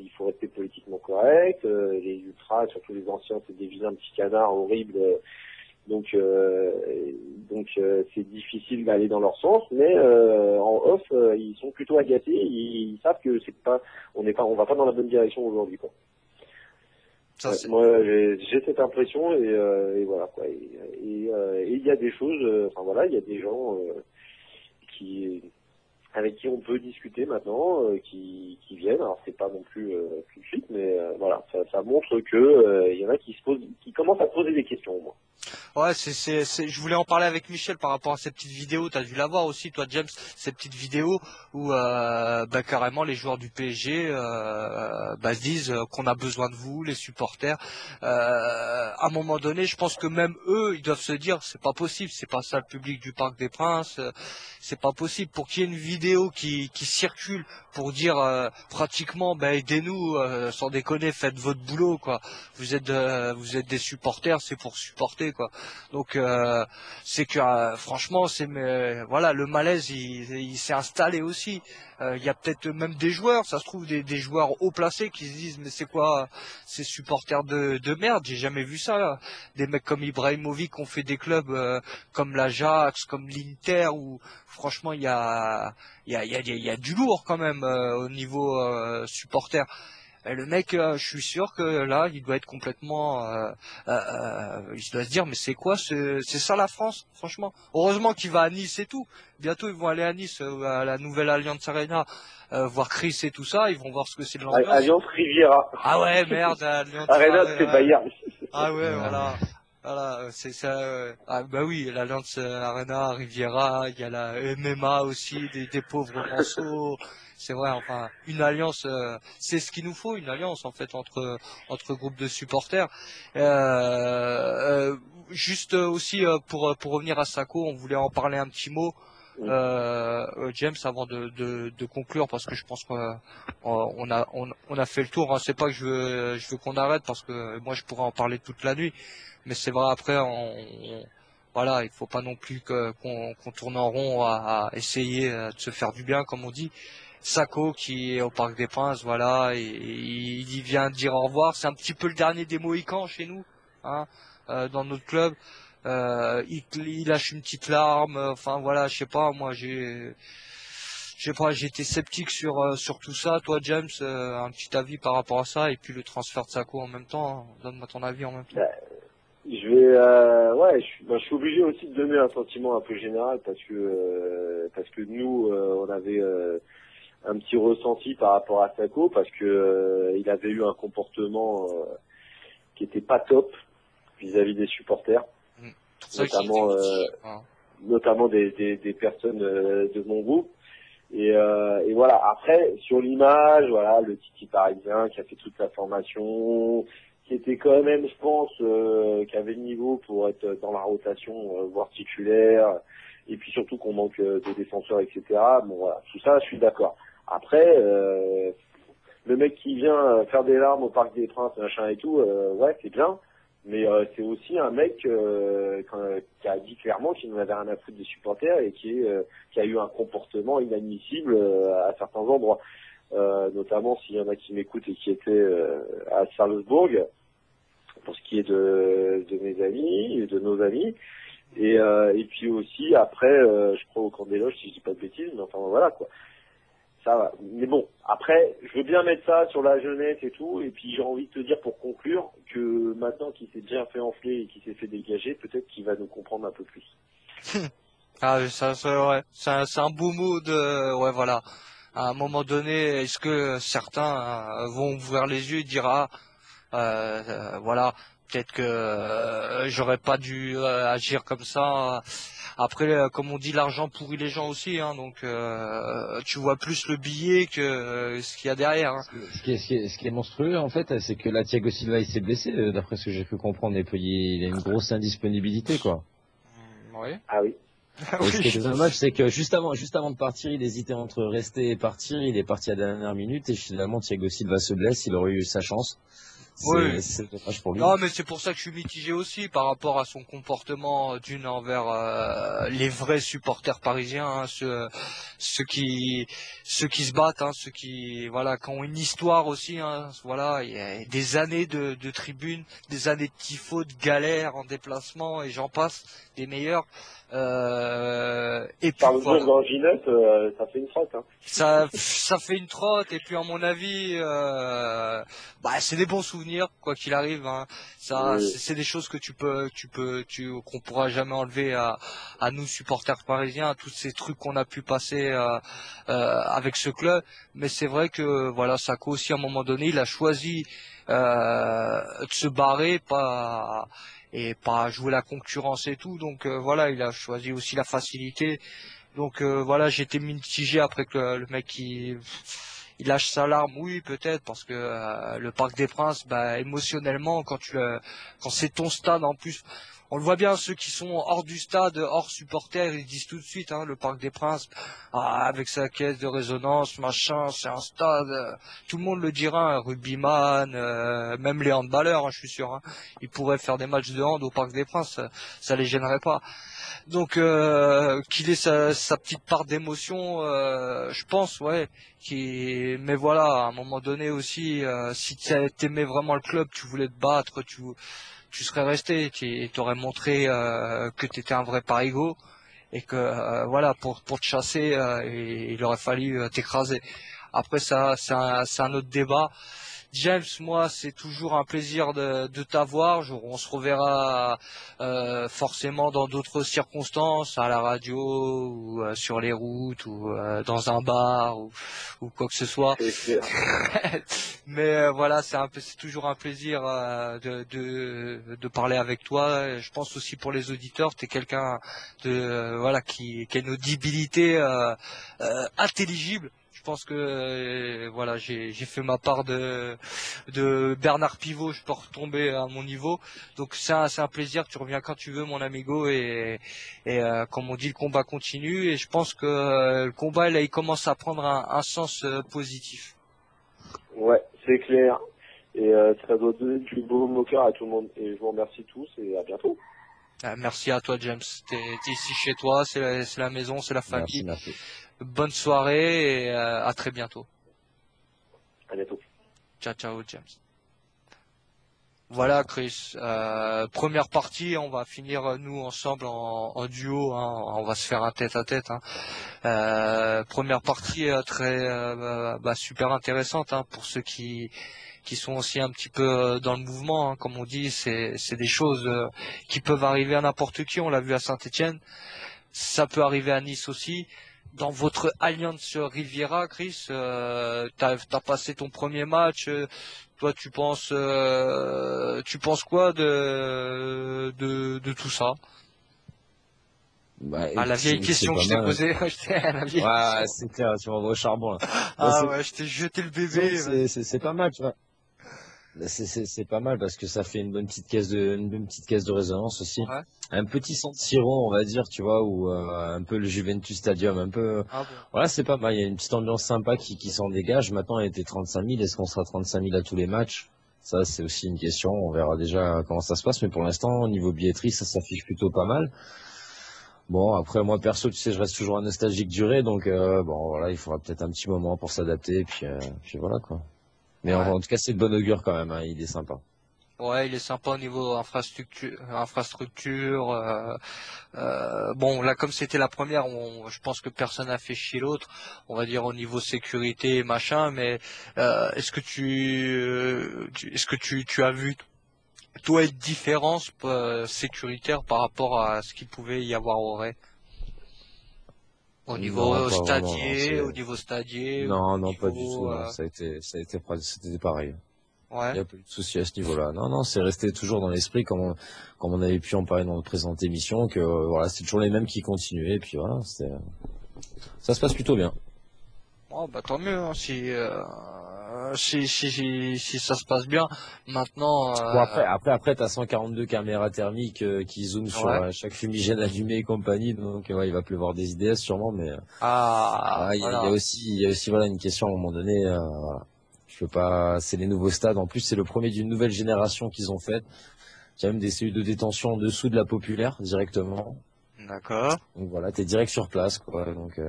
il faut rester politiquement correct, les ultras, surtout les anciens, c'est des vilains petits canards horribles, donc c'est difficile d'aller dans leur sens, mais en off ils sont plutôt agacés, ils savent que on va pas dans la bonne direction aujourd'hui, quoi. Ça, Ouais, moi j'ai cette impression et voilà quoi, et il y a des choses, enfin voilà, il y a des gens avec qui on peut discuter maintenant, qui viennent. Alors c'est pas non plus tout de suite, mais voilà, ça montre que il y en a qui commencent à poser des questions, moi. Ouais, je voulais en parler avec Michel par rapport à ces petites vidéos. T'as dû la voir aussi, toi, James, ces petites vidéos où, carrément, les joueurs du PSG, se disent qu'on a besoin de vous, les supporters. À un moment donné, je pense que même eux, ils doivent se dire, c'est pas possible, c'est pas ça le public du Parc des Princes, c'est pas possible. Pour qu'il y ait une vidéo qui circule pour dire pratiquement, aidez-nous, sans déconner, faites votre boulot, quoi. Vous êtes des supporters, c'est pour supporter, quoi. Donc c'est que franchement, voilà, le malaise il s'est installé aussi. Il y a peut-être même des joueurs, ça se trouve des joueurs haut placés qui se disent mais c'est quoi ces supporters de merde, j'ai jamais vu ça là. Des mecs comme Ibrahimovic ont fait des clubs comme l'Ajax, comme l'Inter où franchement il y a du lourd quand même au niveau supporter. Et le mec, je suis sûr que là, il doit être complètement, il doit se dire, mais c'est quoi, c'est ça la France, franchement. Heureusement qu'il va à Nice et tout. Bientôt, ils vont aller à Nice, à la nouvelle Allianz Arena, voir Chris et tout ça. Ils vont voir ce que c'est de l'ambiance. Alliance Riviera. Ah ouais, merde, Allianz Arena, c'est Bayern. Ah ouais, voilà. Voilà, c'est ça. Ah bah oui, l'Alliance Arena, Riviera, il y a la MMA aussi, des pauvres morceaux. C'est vrai, enfin, une alliance, c'est ce qu'il nous faut, une alliance en fait entre groupes de supporters. Juste aussi pour revenir à Sako, on voulait en parler un petit mot. James, avant de conclure, parce que je pense qu'on a fait le tour. Hein. C'est pas que je veux qu'on arrête, parce que moi je pourrais en parler toute la nuit. Mais c'est vrai, après, voilà, il faut pas non plus qu'on tourne en rond à essayer de se faire du bien, comme on dit. Sako qui est au Parc des Princes, voilà, et il vient dire au revoir. C'est un petit peu le dernier des Mohicans chez nous, hein, dans notre club. Il lâche une petite larme. Enfin voilà, je sais pas, moi je sais pas, j'ai été sceptique sur tout ça. Toi, James, un petit avis par rapport à ça, et puis le transfert de Sako en même temps. Hein. Donne-moi ton avis en même temps. Je vais, ouais, je suis obligé aussi de donner un sentiment un peu général parce que nous, on avait un petit ressenti par rapport à Sako parce que il avait eu un comportement qui était pas top vis-à-vis des supporters, notamment notamment des personnes de mon groupe. Et voilà. Après, sur l'image, voilà, le Titi parisien qui a fait toute la formation, qui était quand même, je pense, qui avait le niveau pour être dans la rotation, voire titulaire, et puis surtout qu'on manque de défenseurs, etc. Bon voilà, tout ça, je suis d'accord. Après, le mec qui vient faire des larmes au Parc des Princes, machin et tout, ouais, c'est bien. Mais c'est aussi un mec qui a dit clairement qu'il n'en avait rien à foutre des supporters et qui a eu un comportement inadmissible à certains endroits. Notamment s'il y en a qui m'écoutent et qui étaient à Salzbourg, pour ce qui est de mes amis et de nos amis. Et puis aussi après, je crois au camp des loges, si je dis pas de bêtises, mais enfin voilà quoi. Ça va. Mais bon, après, je veux bien mettre ça sur la jeunesse et tout, et puis j'ai envie de te dire pour conclure que maintenant qu'il s'est bien fait enfler et qu'il s'est fait dégager, peut-être qu'il va nous comprendre un peu plus. Ah, ça, ouais. C'est un beau mot de, ouais, voilà. À un moment donné, est-ce que certains vont ouvrir les yeux et dire, ah, voilà, peut-être que j'aurais pas dû agir comme ça. Après, comme on dit, l'argent pourrit les gens aussi, hein, donc tu vois plus le billet que ce qu'il y a derrière. Hein. Ce qui est monstrueux, en fait, c'est que là, Thiago Silva, il s'est blessé, d'après ce que j'ai pu comprendre, et puis il a une grosse indisponibilité, quoi. Oui. Ah oui. Et ce qui est dommage, c'est que juste avant de partir, il hésitait entre rester et partir. Il est parti à la dernière minute et finalement Thiago Silva se blesse. Il aurait eu sa chance. Oui. C'est dommage pour lui. Non, mais c'est pour ça que je suis mitigé aussi par rapport à son comportement d'une envers les vrais supporters parisiens, hein, ceux qui se battent, hein, ceux qui voilà, qui ont une histoire aussi, hein, voilà, il y a des années de tribunes, des années de tifos, de galères en déplacement et j'en passe, des meilleurs. Et puis Par le voilà. jour dans Ginette, ça fait une trotte. Hein. Ça fait une trotte et puis à mon avis bah c'est des bons souvenirs quoi qu'il arrive hein. Ça Oui. c'est des choses que qu'on pourra jamais enlever à nous supporters parisiens, à tous ces trucs qu'on a pu passer avec ce club, mais c'est vrai que voilà, Sako aussi à un moment donné, il a choisi de se barrer, pas jouer la concurrence et tout, donc voilà, il a choisi aussi la facilité. Donc voilà, j'étais mitigé après que le mec il lâche sa larme, oui peut-être parce que le Parc des Princes, bah émotionnellement quand c'est ton stade en plus, on le voit bien, ceux qui sont hors du stade, hors supporters, ils disent tout de suite, hein, le Parc des Princes, avec sa caisse de résonance, machin, c'est un stade, tout le monde le dira, un rugbyman, même les handballeurs, hein, je suis sûr, hein, ils pourraient faire des matchs de hand au Parc des Princes, ça les gênerait pas. Donc qu'il ait sa petite part d'émotion, je pense, ouais. Mais voilà, à un moment donné aussi, si t'aimais vraiment le club, tu voulais te battre, tu serais resté, tu aurais montré que t'étais un vrai parigo et que voilà, pour te chasser, il aurait fallu t'écraser. Après ça, c'est un autre débat. James, moi, c'est toujours un plaisir de t'avoir. On se reverra forcément dans d'autres circonstances, à la radio ou sur les routes ou dans un bar ou quoi que ce soit. C'est clair. Mais voilà, c'est toujours un plaisir de parler avec toi. Et je pense aussi pour les auditeurs, tu es quelqu'un de voilà qui a une audibilité intelligible. Je pense que voilà, j'ai fait ma part de Bernard Pivot, je peux retomber à mon niveau. Donc c'est un plaisir, tu reviens quand tu veux mon amigo et comme on dit le combat continue et je pense que le combat là il commence à prendre un sens positif. Ouais, c'est clair. Et ça doit donner du beau au cœur à tout le monde. Et je vous remercie tous et à bientôt. Merci à toi James, t'es ici chez toi, c'est la maison, c'est la famille. Merci. Bonne soirée et à très bientôt. À bientôt. Ciao ciao James. Voilà Chris, première partie, on va finir nous ensemble en duo, hein. On va se faire un tête-à-tête. Hein. Première partie très super intéressante hein, pour ceux qui sont aussi un petit peu dans le mouvement, hein. Comme on dit, c'est des choses qui peuvent arriver à n'importe qui. On l'a vu à Saint-Étienne, ça peut arriver à Nice aussi. Dans votre Alliance Riviera, Chris, t'as passé ton premier match. Toi, tu penses quoi de tout ça? Bah, Ah, la vieille question que je t'ai posée. Ouais, c'est clair, tu m'envoies au charbon là. Ah ouais, je t'ai jeté le bébé. C'est pas mal, tu vois. C'est pas mal parce que ça fait une bonne petite caisse de résonance aussi. Ouais. Un petit San Siro, on va dire, tu vois, ou un peu le Juventus Stadium, un peu. Ah bon. Voilà, c'est pas mal. Il y a une petite ambiance sympa qui s'en dégage. Maintenant, elle était 35 000. Est-ce qu'on sera 35 000 à tous les matchs? Ça, c'est aussi une question. On verra déjà comment ça se passe. Mais pour l'instant, au niveau billetterie, ça s'affiche plutôt pas mal. Bon, après, moi, perso, tu sais, je reste toujours un nostalgique duré. Donc, bon, voilà, il faudra peut-être un petit moment pour s'adapter. Et puis voilà, quoi. Mais Ouais. en tout cas, c'est de bon augure quand même, hein, il est sympa. Ouais, il est sympa au niveau infrastructure. Bon, là, comme c'était la première, je pense que personne n'a fait chier l'autre. On va dire au niveau sécurité et machin. Mais est-ce que tu as vu toi une différence sécuritaire par rapport à ce qu'il pouvait y avoir au Ray? Au niveau Non, pas vraiment, stadier, non, au niveau stadier, non, au non, pas du niveau, tout. Non. C'était pareil. Il ouais. n'y a pas eu de souci à ce niveau-là. Non, non, c'est resté toujours dans l'esprit, comme on avait pu en parler dans notre présente émission, que voilà, c'est toujours les mêmes qui continuaient. Et puis voilà, ça se passe plutôt bien. Oh, bah tant mieux hein, si ça se passe bien. Maintenant, Bon, après, t'as 142 caméras thermiques qui zooment sur ouais. chaque fumigène allumé et compagnie, donc ouais, il va pleuvoir des IDS sûrement, mais il y voilà. a aussi voilà une question à un moment donné. Voilà. Je peux pas. C'est les nouveaux stades. En plus, c'est le premier d'une nouvelle génération qu'ils ont fait. Il y a même des cellules de détention en dessous de la populaire directement. D'accord. Donc voilà, t'es direct sur place, quoi. Donc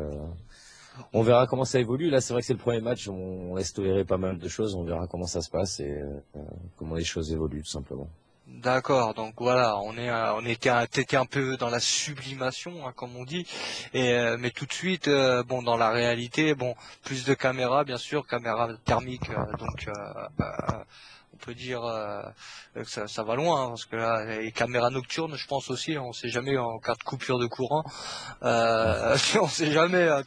on verra comment ça évolue. Là, c'est vrai que c'est le premier match. On laisse tolérer pas mal de choses. On verra comment ça se passe et comment les choses évoluent, tout simplement. D'accord. Donc voilà, t'étais un peu dans la sublimation, hein, comme on dit. Mais tout de suite, bon, dans la réalité, bon, plus de caméras, bien sûr, caméras thermiques. Donc on peut dire que ça va loin, hein, parce que là, les caméras nocturnes, je pense aussi, on sait jamais en cas de coupure de courant, on sait jamais. Hein,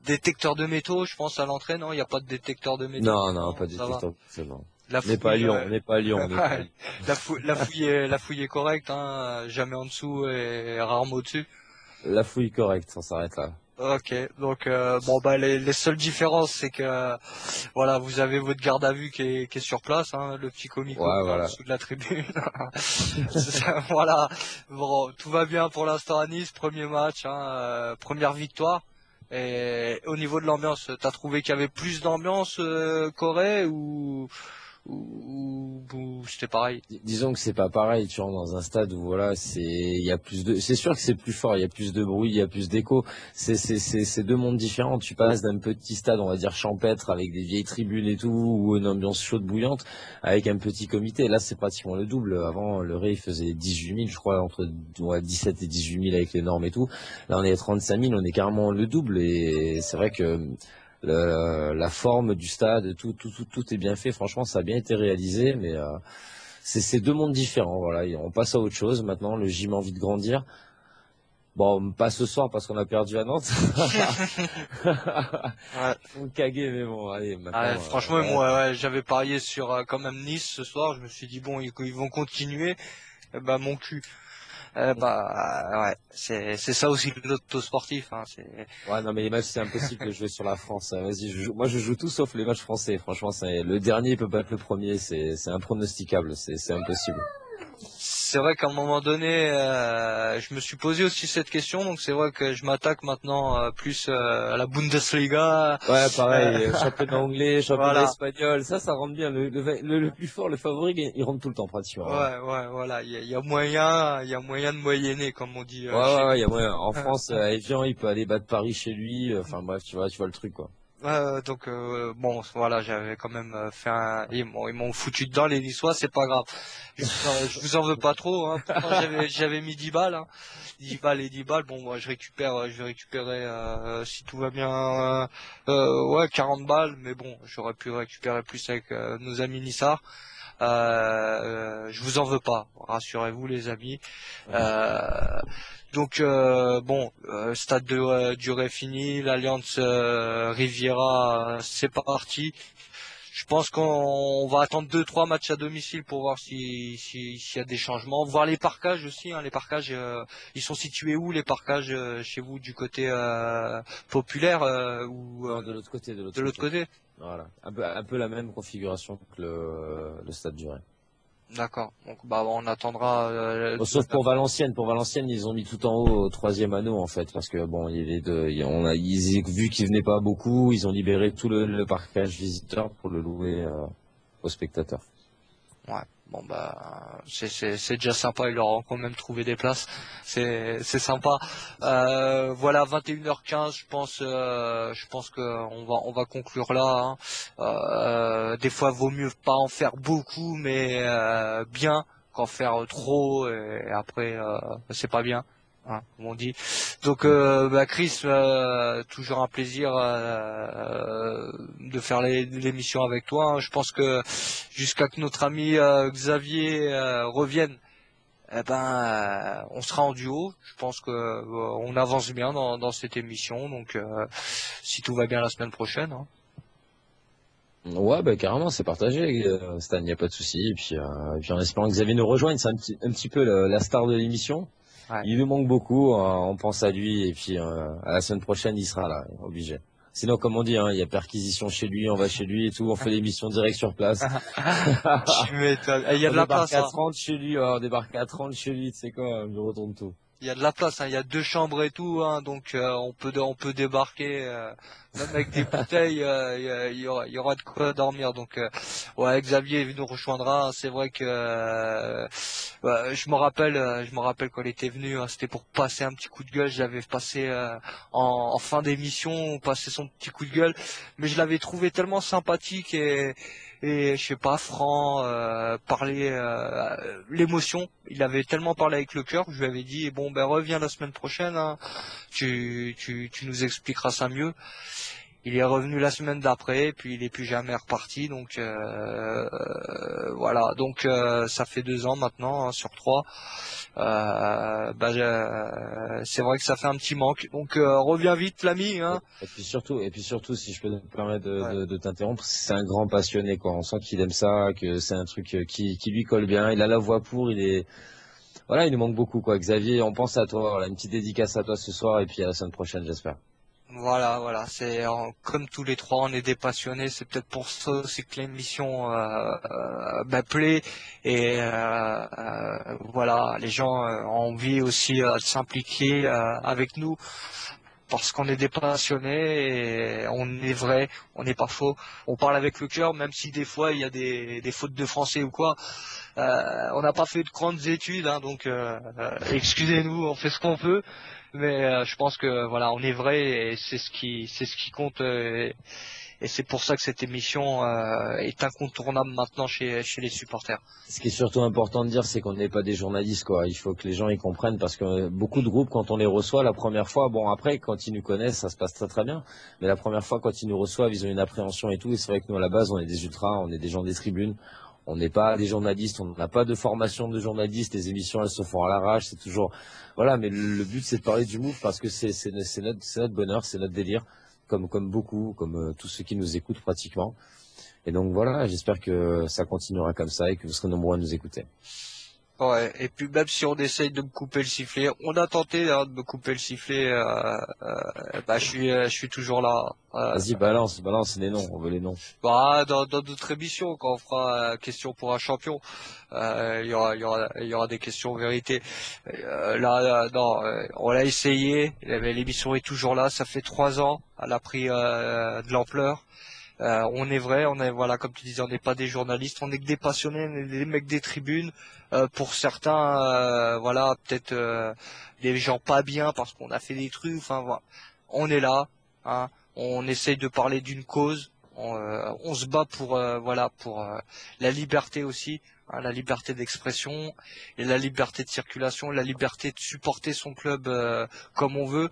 détecteur de métaux, je pense à l'entrée, non, il n'y a pas de détecteur de métaux. Non, pas de ça va. détecteur. C'est bon. La On n'est pas à Lyon, on n'est pas à Lyon. on n'est pas à Lyon. la fouille est correcte, hein, jamais en dessous et rarement au-dessus. La fouille correcte, on s'arrête là. Ok, donc bon bah les seules différences c'est que voilà vous avez votre garde à vue qui est sur place, hein, le petit comico Ouais, qui est en voilà. dessous de la tribune. Voilà, bon tout va bien pour l'instant à Nice, premier match, hein, première victoire. Et au niveau de l'ambiance, t'as trouvé qu'il y avait plus d'ambiance qu'Auray ou c'était pareil? Disons que c'est pas pareil, tu rentres dans un stade où voilà, c'est sûr que c'est plus fort, il y a plus de bruit, il y a plus d'écho. C'est deux mondes différents. Tu passes d'un petit stade, on va dire champêtre, avec des vieilles tribunes et tout, ou une ambiance chaude bouillante, avec un petit comité. Là, c'est pratiquement le double. Avant, le Ray faisait 18 000, je crois, entre 17 et 18 000 avec les normes et tout. Là, on est à 35 000, on est carrément le double. Et c'est vrai que la forme du stade, tout est bien fait. Franchement, ça a bien été réalisé, mais c'est deux mondes différents. Voilà, et on passe à autre chose maintenant. Le gym a envie de grandir. Bon, pas ce soir parce qu'on a perdu à Nantes. Ouais. Faut me caguer, mais bon, allez, maintenant. Franchement, voilà. moi, j'avais parié sur quand même Nice ce soir. Je me suis dit bon, ils vont continuer. Bah mon cul. Ouais, c'est ça aussi l'auto sportif. Hein, Ouais, non, mais les matchs, c'est impossible de jouer sur la France. Vas-y, moi, je joue tout sauf les matchs français. Franchement, le dernier peut pas être le premier. C'est impronosticable. C'est impossible. C'est vrai qu'à un moment donné, je me suis posé aussi cette question, donc c'est vrai que je m'attaque maintenant plus à la Bundesliga. Ouais, pareil, championnat anglais, championnat Voilà. espagnol, ça rentre bien. Le plus fort, le favori, il rentre tout le temps pratiquement. Ouais, voilà, il y a moyen de moyenner, comme on dit Ouais, chez il y a nous. moyen. En France, Evian, il peut aller battre Paris chez lui. Enfin bref, tu vois le truc, quoi. Donc bon, voilà, j'avais quand même fait ils m'ont foutu dedans les Niçois, c'est pas grave. Je vous en veux pas trop, hein. Pourtant j'avais mis 10 balles, hein. 10 balles et 10 balles. Bon, moi je vais récupérer si tout va bien, ouais 40 balles, mais bon, j'aurais pu récupérer plus avec nos amis Nissar. Je vous en veux pas, rassurez-vous les amis. Euh, donc bon, stade de durée finie, l'Alliance Riviera, c'est parti. Je pense qu'on va attendre 2-3 matchs à domicile pour voir s'il y a des changements. Voir les parcages aussi. Hein, les parcages, ils sont situés où les parcages chez vous du côté populaire ou Non, de l'autre côté, de l'autre côté? Voilà, un peu la même configuration que le Stade du Rhin. D'accord. Donc bah on attendra. Bon, sauf pour Valenciennes. Pour Valenciennes, ils ont mis tout en haut au troisième anneau en fait, parce que bon, il y a les deux. Ils vu qu'ils venaient pas beaucoup, ils ont libéré tout le parcage visiteur pour le louer aux spectateurs. Ouais. Bon bah c'est déjà sympa, ils leur ont quand même trouvé des places. C'est sympa. Voilà 21h15, je pense que on va conclure là. Hein. Des fois vaut mieux pas en faire beaucoup, mais bien qu'en faire trop et après c'est pas bien. Hein, comme on dit. Donc bah Chris, toujours un plaisir de faire l'émission avec toi. Hein. Je pense que jusqu'à que notre ami Xavier revienne, eh ben, on sera en duo. Je pense que on avance bien dans cette émission. Donc, si tout va bien la semaine prochaine. Hein. Ouais, bah carrément, c'est partagé, Stan, y a pas de souci. Et puis en espérant que Xavier nous rejoigne, c'est un petit peu la star de l'émission. Ouais. Il nous manque beaucoup, on pense à lui et puis à la semaine prochaine il sera là, obligé. Sinon, comme on dit, hein, il y a perquisition chez lui, on va chez lui et tout, on fait l'émission direct sur place. Tu m'étonnes. Il y a de la place. On débarque à Hein. 30 chez lui, on débarque à 30 chez lui, tu sais quoi, je retourne tout. Il y a de la place, hein. Il y a 2 chambres et tout, hein. Donc on peut débarquer même avec des bouteilles. Il y aura de quoi dormir. Donc ouais, Xavier nous rejoindra. Hein. C'est vrai que je me rappelle quand il était venu. Hein, c'était pour passer un petit coup de gueule. Je l'avais passé en fin d'émission, passer son petit coup de gueule. Mais je l'avais trouvé tellement sympathique et je sais pas, franc, parler l'émotion. Il avait tellement parlé avec le cœur que je lui avais dit bon ben reviens la semaine prochaine, hein, tu nous expliqueras ça mieux. Il est revenu la semaine d'après, puis il est plus jamais reparti. Donc voilà, donc ça fait 2 ans maintenant, hein, sur 3. C'est vrai que ça fait un petit manque. Donc reviens vite l'ami. Hein. Et puis surtout, si je peux me permettre Ouais. de t'interrompre, c'est un grand passionné, quoi. On sent qu'il aime ça, que c'est un truc qui lui colle bien. Il a la voix pour, voilà, il nous manque beaucoup, quoi. Xavier, on pense à toi. Voilà, une petite dédicace à toi ce soir et puis à la semaine prochaine, j'espère. Voilà, c'est comme tous les trois, on est des passionnés. C'est peut-être pour ça aussi que l'émission plaît et voilà, les gens ont envie aussi de s'impliquer avec nous parce qu'on est des passionnés et on est vrai, on n'est pas faux. On parle avec le cœur, même si des fois il y a des fautes de français ou quoi. On n'a pas fait de grandes études, hein, donc excusez-nous, on fait ce qu'on peut. Mais je pense que voilà, on est vrai et c'est ce qui compte. Et et c'est pour ça que cette émission est incontournable maintenant chez les supporters. Ce qui est surtout important de dire, c'est qu'on n'est pas des journalistes, quoi. Il faut que les gens y comprennent, parce que beaucoup de groupes, quand on les reçoit la première fois, bon après, quand ils nous connaissent, ça se passe très très bien. Mais la première fois, quand ils nous reçoivent, ils ont une appréhension et tout. Et c'est vrai que nous, à la base, on est des ultras, on est des gens des tribunes. On n'est pas des journalistes, on n'a pas de formation de journaliste. Les émissions, elles se font à l'arrache, c'est toujours, voilà. Mais le but, c'est de parler du MOVE, parce que c'est notre bonheur, c'est notre délire, comme beaucoup, comme tous ceux qui nous écoutent pratiquement. Et donc voilà, j'espère que ça continuera comme ça et que vous serez nombreux à nous écouter. Ouais, et puis même si on essaye de me couper le sifflet, on a tenté de me couper le sifflet, je suis toujours là. Vas-y, balance les noms, on veut les noms. Dans d'autres émissions, quand on fera question pour un champion, il y aura des questions vérité. Non, on l'a essayé, mais l'émission est toujours là, ça fait 3 ans, elle a pris de l'ampleur. On est vrai, voilà, comme tu disais, on n'est pas des journalistes, on est que des passionnés, on est des mecs des tribunes. Pour certains, voilà, peut-être des gens pas bien parce qu'on a fait des trucs. Enfin, voilà. On est là, hein, on essaye de parler d'une cause. On se bat pour la liberté aussi, hein, la liberté d'expression et la liberté de circulation, la liberté de supporter son club comme on veut.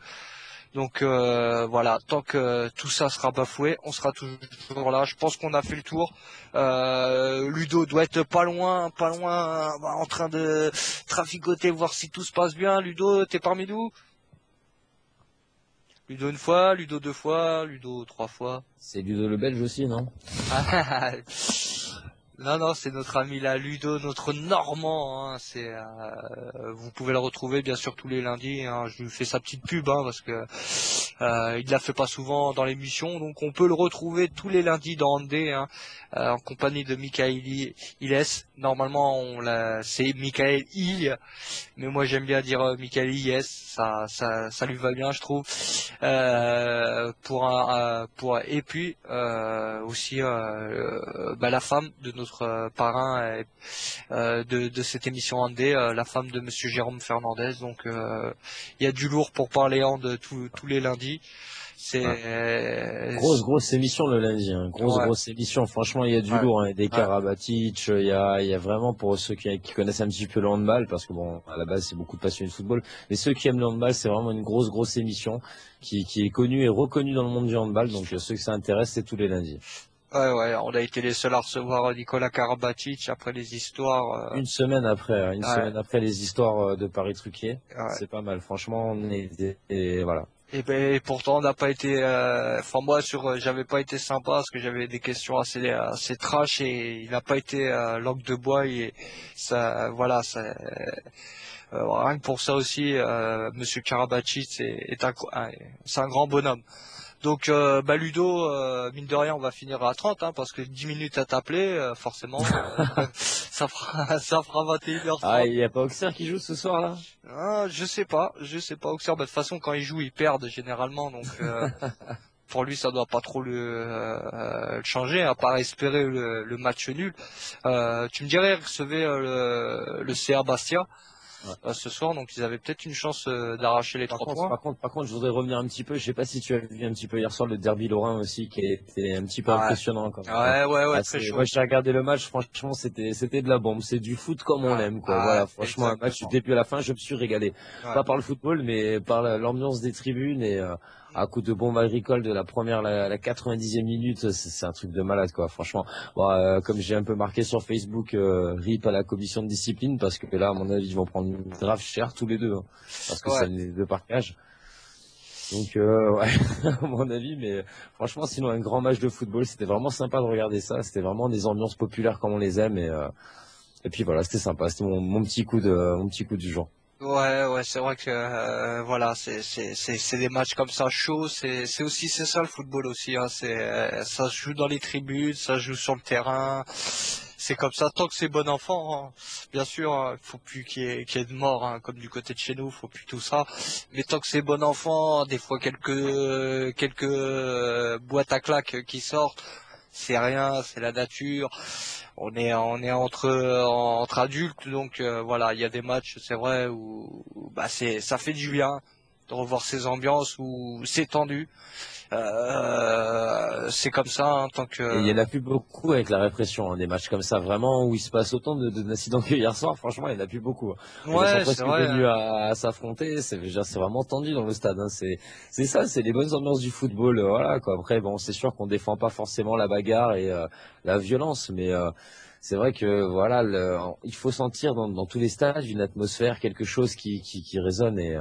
Donc voilà, tant que tout ça sera bafoué, on sera toujours là. Je pense qu'on a fait le tour. Ludo doit être pas loin, en train de traficoter, voir si tout se passe bien. Ludo, t'es parmi nous? Ludo une fois, Ludo 2 fois, Ludo 3 fois. C'est Ludo le Belge aussi, non? Non, c'est notre ami là, Ludo, notre Normand. Hein, vous pouvez le retrouver bien sûr tous les lundis. Hein, je lui fais sa petite pub parce que il la fait pas souvent dans l'émission, donc on peut le retrouver tous les lundis dans Andé, hein, en compagnie de Michael Iles. Normalement, c'est Michael Il, mais moi j'aime bien dire Michael Iles. Ça lui va bien, je trouve. Et puis aussi la femme de notre parrain de cette émission Andé, la femme de Monsieur Jérôme Fernandez. Donc il y a du lourd pour parler de tous les lundis. C'est grosse émission le lundi, hein. Grosse émission. Franchement, il y a du lourd, hein. Des Karabatic, il y a vraiment, pour ceux qui connaissent un petit peu le handball, parce que bon, à la base c'est beaucoup de passionnés de football, mais ceux qui aiment le handball, c'est vraiment une grosse émission qui est connue et reconnue dans le monde du handball. Donc ceux que ça intéresse, c'est tous les lundis. Ouais, on a été les seuls à recevoir Nicolas Karabatic après les histoires. Une semaine après les histoires de Paris Truquier, c'est pas mal. Franchement, on est et voilà. Et pourtant on n'a pas été, j'avais pas été sympa parce que j'avais des questions assez trash et il n'a pas été langue de bois et ça, voilà, rien que pour ça aussi, Monsieur Karabatic c'est un grand bonhomme. Donc Ludo, mine de rien, on va finir à 30, hein, parce que 10 minutes à t'appeler, forcément, ça fera 21h30. Ah, il n'y a pas Auxerre qui joue ce soir là? Ah, je sais pas Auxerre. De toute façon, quand ils jouent, ils perdent généralement, donc pour lui, ça doit pas trop le changer, à part espérer le match nul. Tu me dirais, recevez le CA Bastia. Ce soir, donc ils avaient peut-être une chance d'arracher les 3 points. Par contre, je voudrais revenir un petit peu. Je sais pas si tu as vu un petit peu hier soir le derby lorrain aussi, qui était un petit peu impressionnant quand même. Ouais, très chaud. Moi, j'ai regardé le match. Franchement, c'était de la bombe. C'est du foot comme on l'aime, quoi. Voilà, franchement, un match du début à la fin, je me suis régalé. Pas par le football, mais par l'ambiance des tribunes et à coup de bombe agricole de la première la 90e minute, c'est un truc de malade, quoi. Franchement, bon, comme j'ai un peu marqué sur Facebook, RIP à la commission de discipline, parce que là, à mon avis, ils vont prendre une grave cher tous les deux, hein, parce que ça n'est de parquage. Donc à mon avis, mais franchement, sinon un grand match de football, c'était vraiment sympa de regarder ça. C'était vraiment des ambiances populaires comme on les aime et puis voilà, c'était sympa. C'était mon petit coup du jour. Ouais, c'est vrai que voilà, c'est des matchs comme ça chauds, c'est ça le football aussi, hein, ça se joue dans les tribunes, ça se joue sur le terrain. C'est comme ça, tant que c'est bon enfant, hein. Bien sûr, hein, faut plus qu'il y ait de morts, hein, comme du côté de chez nous, faut plus tout ça. Mais tant que c'est bon enfant, des fois quelques boîtes à claques qui sortent, c'est rien, c'est la nature. On est entre adultes, donc voilà, il y a des matchs, c'est vrai, où ça fait du bien. de revoir ces ambiances où c'est tendu. C'est comme ça, hein, tant que. Et il y en a plus beaucoup avec la répression, hein, des matchs comme ça, vraiment, où il se passe autant d'incidents que hier soir, franchement, il y en a plus beaucoup. Les gens sont Ouais, c'est presque vrai. venus à s'affronter, je veux dire, c'est vraiment tendu dans le stade, hein, c'est ça, c'est les bonnes ambiances du football, voilà, quoi. Après, bon, c'est sûr qu'on défend pas forcément la bagarre et la violence, mais c'est vrai que, voilà, il faut sentir dans tous les stades une atmosphère, quelque chose qui résonne et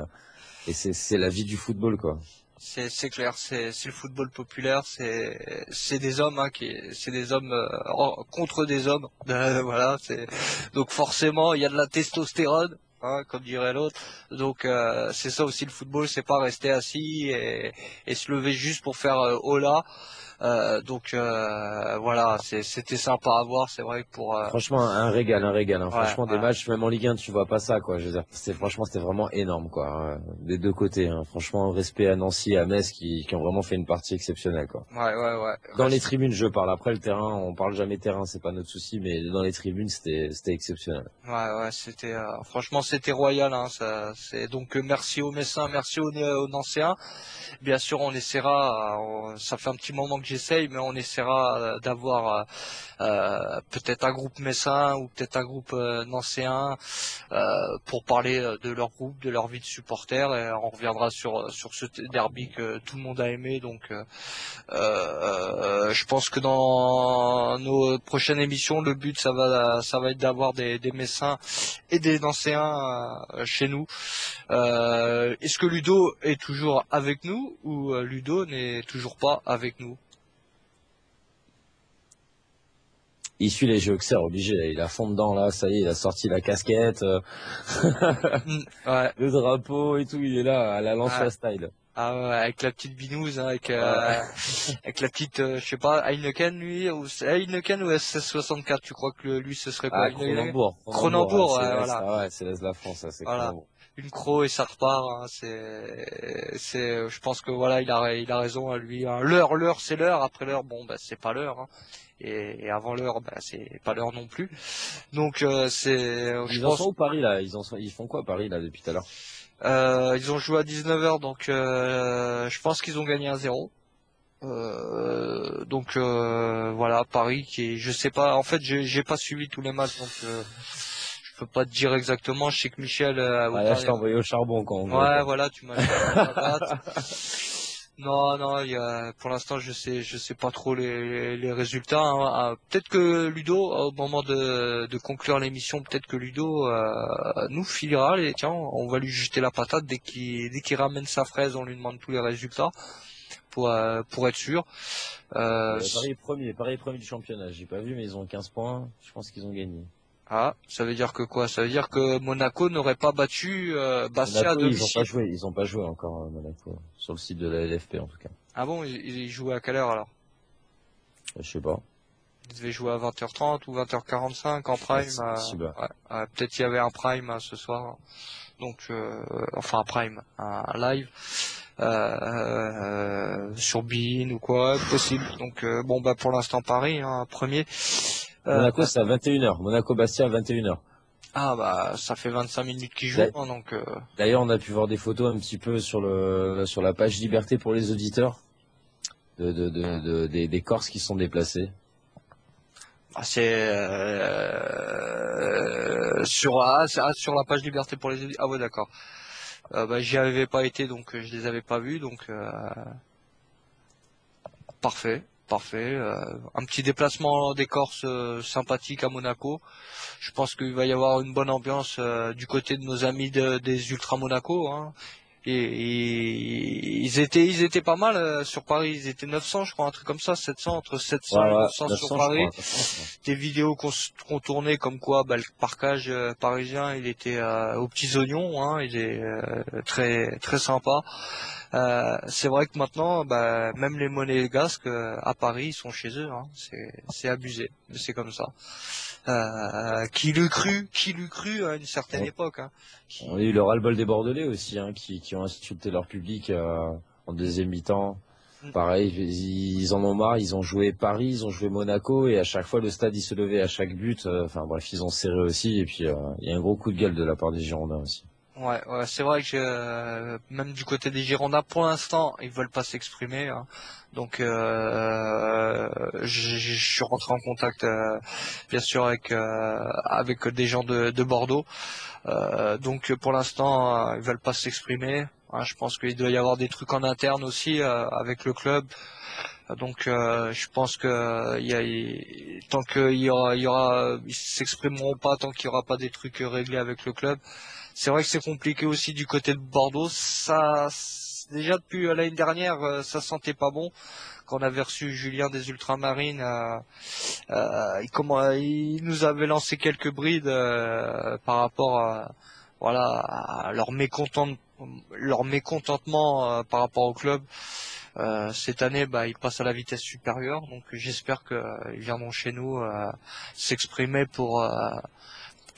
c'est la vie du football, quoi. C'est clair, c'est le football populaire, c'est des hommes, hein, c'est des hommes contre des hommes, voilà. Donc forcément il y a de la testostérone, hein, comme dirait l'autre. Donc c'est ça aussi le football, c'est pas rester assis et se lever juste pour faire hola. Donc voilà, c'était sympa à voir, c'est vrai que pour Franchement, un régal, un régal, hein. ouais, Franchement, des voilà. matchs, même en Ligue 1, tu vois pas ça, quoi. Je veux dire, franchement, c'était vraiment énorme, quoi, des deux côtés, hein. Franchement, respect à Nancy et à Metz qui ont vraiment fait une partie exceptionnelle, quoi. Ouais. Dans les tribunes, je parle. Après, le terrain, on parle jamais terrain, c'est pas notre souci, mais dans les tribunes, c'était exceptionnel. Ouais, c'était franchement c'était royal, hein, ça. C'est donc merci aux Messins, merci aux Nancéens. Bien sûr, on essaiera. Ça fait un petit moment que j'essaye, mais on essaiera d'avoir peut-être un groupe messin ou peut-être un groupe nancéen pour parler de leur groupe, de leur vie de supporter. Et on reviendra sur ce derby que tout le monde a aimé. Donc, je pense que dans nos prochaines émissions, le but ça va être d'avoir des messins et des nancéens chez nous. Est-ce que Ludo est toujours avec nous ou Ludo n'est toujours pas avec nous? Il suit les jeux Auxerre, obligé, là. Il a fond dedans, là, ça y est, il a sorti la casquette, Ouais. le drapeau et tout, il est là, à la Ouais. Lancia style. Ah ouais, avec la petite binouse, hein, avec la petite, je sais pas, Heineken lui, ou Heineken ou SS64, tu crois que lui ce serait quoi? Ah, Heineken Cronenbourg, Cronenbourg, ouais, c'est l'Est, voilà. ah ouais, c'est l'Est de la France, ça, c'est Voilà. Cronenbourg. Une croc et ça repart, hein, je pense que voilà, il a raison à lui, hein. L'heure, c'est l'heure, après l'heure, bon, bah, c'est pas l'heure, hein. Et avant l'heure, bah, c'est pas l'heure non plus. Donc, je Ils en sont pense, où Paris, là? Ils font quoi Paris, là, depuis tout à l'heure? ils ont joué à 19h, donc, je pense qu'ils ont gagné 1-0. Donc voilà, Paris qui est, je sais pas, en fait j'ai pas suivi tous les matchs, donc je peux pas te dire exactement. Je sais que Michel Ah, là, je t'ai envoyé au charbon, quand on voit, ouais, quoi. voilà, tu m'as dit la date. Non, pour l'instant je sais pas trop les résultats, hein. Peut-être que Ludo, au moment de conclure l'émission, peut-être que Ludo nous filera les, tiens, on va lui jeter la patate dès qu'il ramène sa fraise, on lui demande tous les résultats pour être sûr. Paris est premier du championnat. J'ai pas vu, mais ils ont 15 points. Je pense qu'ils ont gagné. Ah, ça veut dire que quoi? Ça veut dire que Monaco n'aurait pas battu Bastia à Monaco, domicile. ils ont pas joué encore, Monaco. Sur le site de la LFP, en tout cas. Ah bon, ils jouaient à quelle heure alors? Je sais pas. Ils devaient jouer à 20h30 ou 20h45 en prime. C'est possible. Peut-être il y avait un prime ce soir. Donc, enfin un prime, un live sur Bein ou quoi, possible. Donc bon bah pour l'instant Paris, hein, premier. Monaco, c'est à 21h. Monaco-Bastia à 21h. Ah bah ça fait 25 minutes qu'ils jouent, hein, donc. D'ailleurs, on a pu voir des photos un petit peu sur la page Liberté pour les auditeurs des Corses qui sont déplacés. C'est sur la page Liberté pour les ah ouais d'accord. Bah j'y avais pas été donc je les avais pas vus donc parfait. Un petit déplacement des Corses sympathique à Monaco. Je pense qu'il va y avoir une bonne ambiance du côté de nos amis des Ultra Monaco, hein. Et ils étaient pas mal sur Paris, ils étaient 900 je crois, un truc comme ça, 700, entre 700 et 900 900, sur Paris. je crois. Des vidéos qu'on tournait comme quoi bah, le parcage parisien il était aux petits oignons, hein, il est très très sympa. C'est vrai que maintenant bah, même les monégasques à Paris ils sont chez eux, hein. C'est abusé, mais c'est comme ça. Qui l'eût cru à une certaine époque, hein. On a eu le ras-le-bol des Bordelais aussi, hein, qui ont insulté leur public en deuxième mi-temps. Pareil, ils en ont marre, ils ont joué Paris, ils ont joué Monaco, et à chaque fois le stade il se levait à chaque but. Enfin bref, ils ont serré aussi, et puis il y a un gros coup de gueule de la part des Girondins aussi. Ouais, c'est vrai que même du côté des Girondins, pour l'instant, ils veulent pas s'exprimer, hein. Donc, je suis rentré en contact, bien sûr, avec des gens de Bordeaux. Donc, pour l'instant, ils veulent pas s'exprimer, hein. Je pense qu'il doit y avoir des trucs en interne aussi avec le club. Donc, je pense que tant ils s'exprimeront pas tant qu'il y aura pas des trucs réglés avec le club. C'est vrai que c'est compliqué aussi du côté de Bordeaux. Déjà depuis l'année dernière, ça sentait pas bon. Quand on avait reçu Julien des Ultramarines, il nous avait lancé quelques brides par rapport voilà, à leur mécontentement par rapport au club. Cette année, ils passent à la vitesse supérieure, donc j'espère qu'ils viendront chez nous s'exprimer pour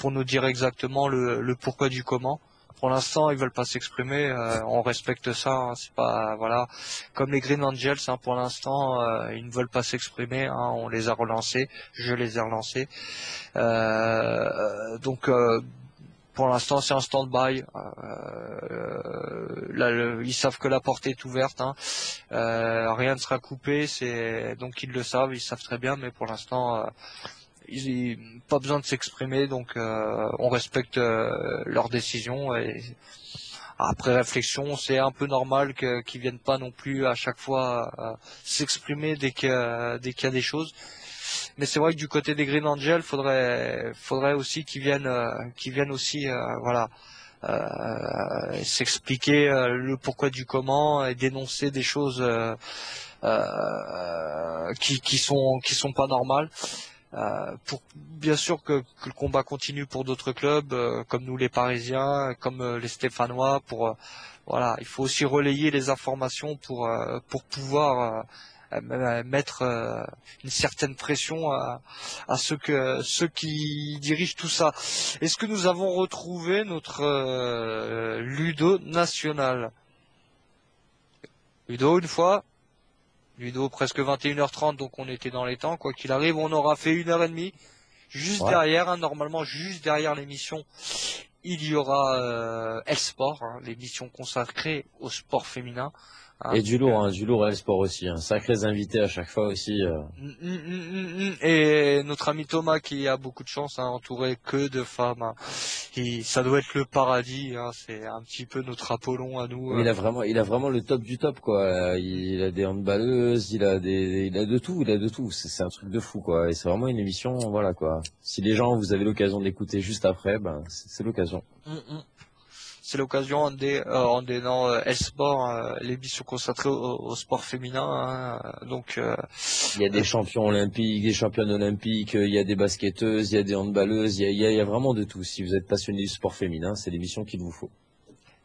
nous dire exactement le pourquoi du comment. Pour l'instant, ils veulent pas s'exprimer, on respecte ça, hein, c'est pas voilà comme les Green Angels, hein, pour l'instant ils ne veulent pas s'exprimer, hein, on les a relancés, je les ai relancés. Donc pour l'instant, c'est un stand-by. Là, ils savent que la porte est ouverte, hein. Rien ne sera coupé, donc ils le savent, ils savent très bien, mais pour l'instant ils pas besoin de s'exprimer, donc on respecte leurs décisions et après réflexion, c'est un peu normal qu'ils viennent pas non plus à chaque fois s'exprimer dès qu'il y a des choses. Mais c'est vrai que du côté des Green Angels, faudrait aussi qu'ils viennent aussi voilà s'expliquer le pourquoi du comment et dénoncer des choses qui sont pas normales. Pour bien sûr que le combat continue pour d'autres clubs comme nous les Parisiens, comme les Stéphanois. Voilà, il faut aussi relayer les informations pour pouvoir mettre une certaine pression à ceux qui dirigent tout ça. Est-ce que nous avons retrouvé notre Ludo national? Ludo, une fois. Ludo, presque 21h30, donc on était dans les temps. Quoi qu'il arrive, on aura fait 1h30. Juste derrière, hein, normalement, juste derrière l'émission, il y aura El-Sport, hein, l'émission consacrée au sport féminin. Hein, et du lourd El-Sport aussi. Hein. Sacrés invités à chaque fois aussi. Et notre ami Thomas qui a beaucoup de chance, hein, entouré que de femmes. Hein. Ça doit être le paradis, hein, c'est un petit peu notre Apollon à nous. Il a vraiment le top du top, quoi. Il a des handballeuses, il a de tout. C'est un truc de fou, quoi. Et c'est vraiment une émission, voilà, quoi. Si les gens, vous avez l'occasion d'écouter juste après, c'est l'occasion. C'est l'occasion en dénant El-Sport, l'émission consacrée au sport féminin. Hein, donc, il y a des champions olympiques, des championnes olympiques, il y a des basketteuses, il y a des handballeuses, il y a vraiment de tout. Si vous êtes passionné du sport féminin, c'est l'émission qu'il vous faut.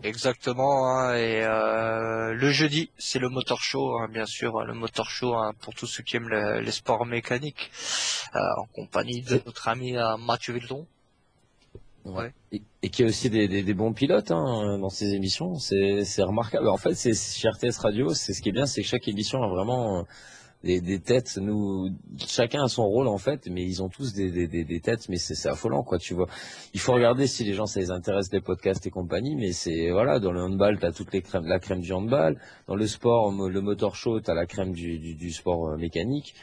Exactement, hein, et le jeudi, c'est le Motor Show, hein, bien sûr, le Motor Show, hein, pour tous ceux qui aiment les sports mécaniques, en compagnie de notre ami Mathieu Vildon. Ouais. Et qu'il y a aussi des bons pilotes, hein, dans ces émissions, c'est remarquable. En fait, c'est chez RTS Radio, c'est ce qui est bien, c'est que chaque émission a vraiment des têtes. Nous, chacun a son rôle en fait, mais ils ont tous des têtes, mais c'est affolant, quoi. Tu vois, il faut regarder si les gens ça les intéresse, les podcasts et compagnie, mais c'est voilà, dans le handball t'as toutes la crème du handball, dans le sport, le motor show t'as la crème du sport mécanique.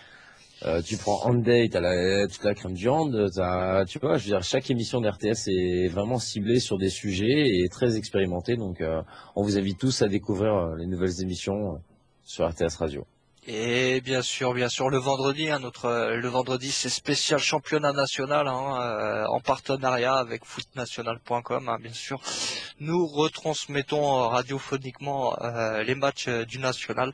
Tu prends Handday, t'as toute la crème du hand, tu vois, je veux dire, chaque émission d'RTS est vraiment ciblée sur des sujets et très expérimentée, donc on vous invite tous à découvrir les nouvelles émissions sur RTS Radio. Et bien sûr, le vendredi, hein, le vendredi, c'est spécial championnat national, hein, en partenariat avec footnational.com, hein, bien sûr. Nous retransmettons radiophoniquement les matchs du national.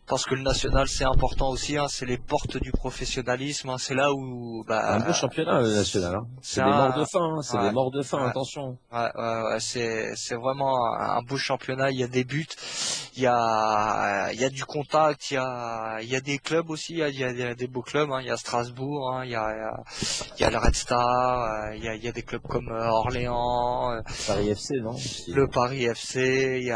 Parce que le national c'est important aussi, hein, c'est les portes du professionnalisme, hein, c'est là où un beau championnat le national, hein. C'est des morts de faim, hein, c'est des morts de faim, attention. Ouais, c'est vraiment un beau championnat, il y a des buts, il y a du contact, il y a des clubs aussi, il y a des beaux clubs, hein, il y a Strasbourg, hein, il y a le Red Star, il y a des clubs comme Orléans, Paris FC, non? Le Paris FC, il y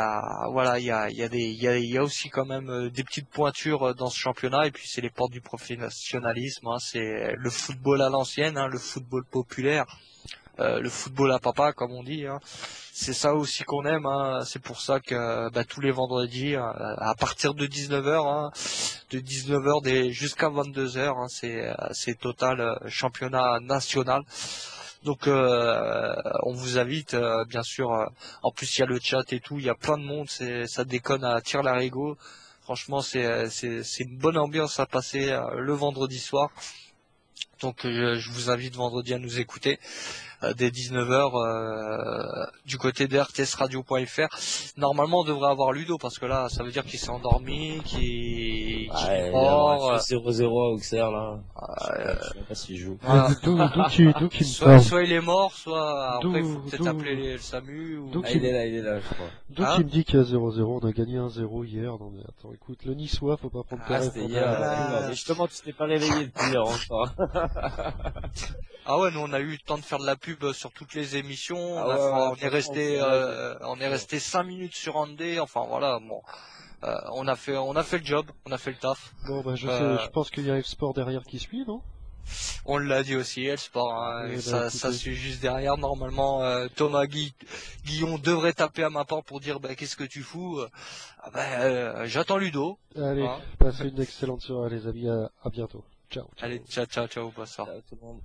a aussi quand même des petites pointures dans ce championnat, et puis c'est les portes du professionnalisme, hein, c'est le football à l'ancienne, hein, le football populaire. le football à papa, comme on dit. Hein. C'est ça aussi qu'on aime. Hein. C'est pour ça que tous les vendredis, à partir de 19h, hein, de 19h jusqu'à 22h, hein, c'est total championnat national. Donc on vous invite, bien sûr. En plus, il y a le chat et tout, il y a plein de monde. Ça déconne à tire-larigot. Franchement, c'est une bonne ambiance à passer le vendredi soir. Donc je vous invite vendredi à nous écouter dès 19h du côté de rtsradio.fr. Normalement on devrait avoir Ludo parce que là ça veut dire qu'il s'est endormi, qu'il Ouais, dort. il a fait 0-0 à Auxerre, là. Euh, Je sais même pas s'il joue. voilà. D'où qui me soit, parle. soit il est mort, soit après il faut peut-être D'où- appeler le SAMU. Ou... d'où Ah, il est là, je crois. D'où Hein qui me dit qu'il y a 0-0, on a gagné 1-0 hier. Non mais attends, écoute, le Niçois, faut pas prendre Ah, tes c'était rêves. hier. Ah. Mais justement, tu t'es pas réveillé depuis hier encore. Ah ouais, nous on a eu le temps de faire de la pub sur toutes les émissions. Ah On, a ouais, fait- ouais, on est franchement, resté, c'est on est resté 5 minutes sur Andé. Enfin voilà, bon, on a fait le job, on a fait le taf. Bon bah Euh, je pense qu'il y a F-Sport derrière qui suit, non? On l'a dit aussi, elle sport, hein, Eh ben, ça écoutez. suit juste derrière. Normalement, Guillon devrait taper à ma porte pour dire qu'est-ce que tu fous. J'attends Ludo. Allez, Hein. passez une excellente soirée les amis, à bientôt. Ciao. Ciao. Allez, ciao, bonne soirée. Ciao, tout le monde.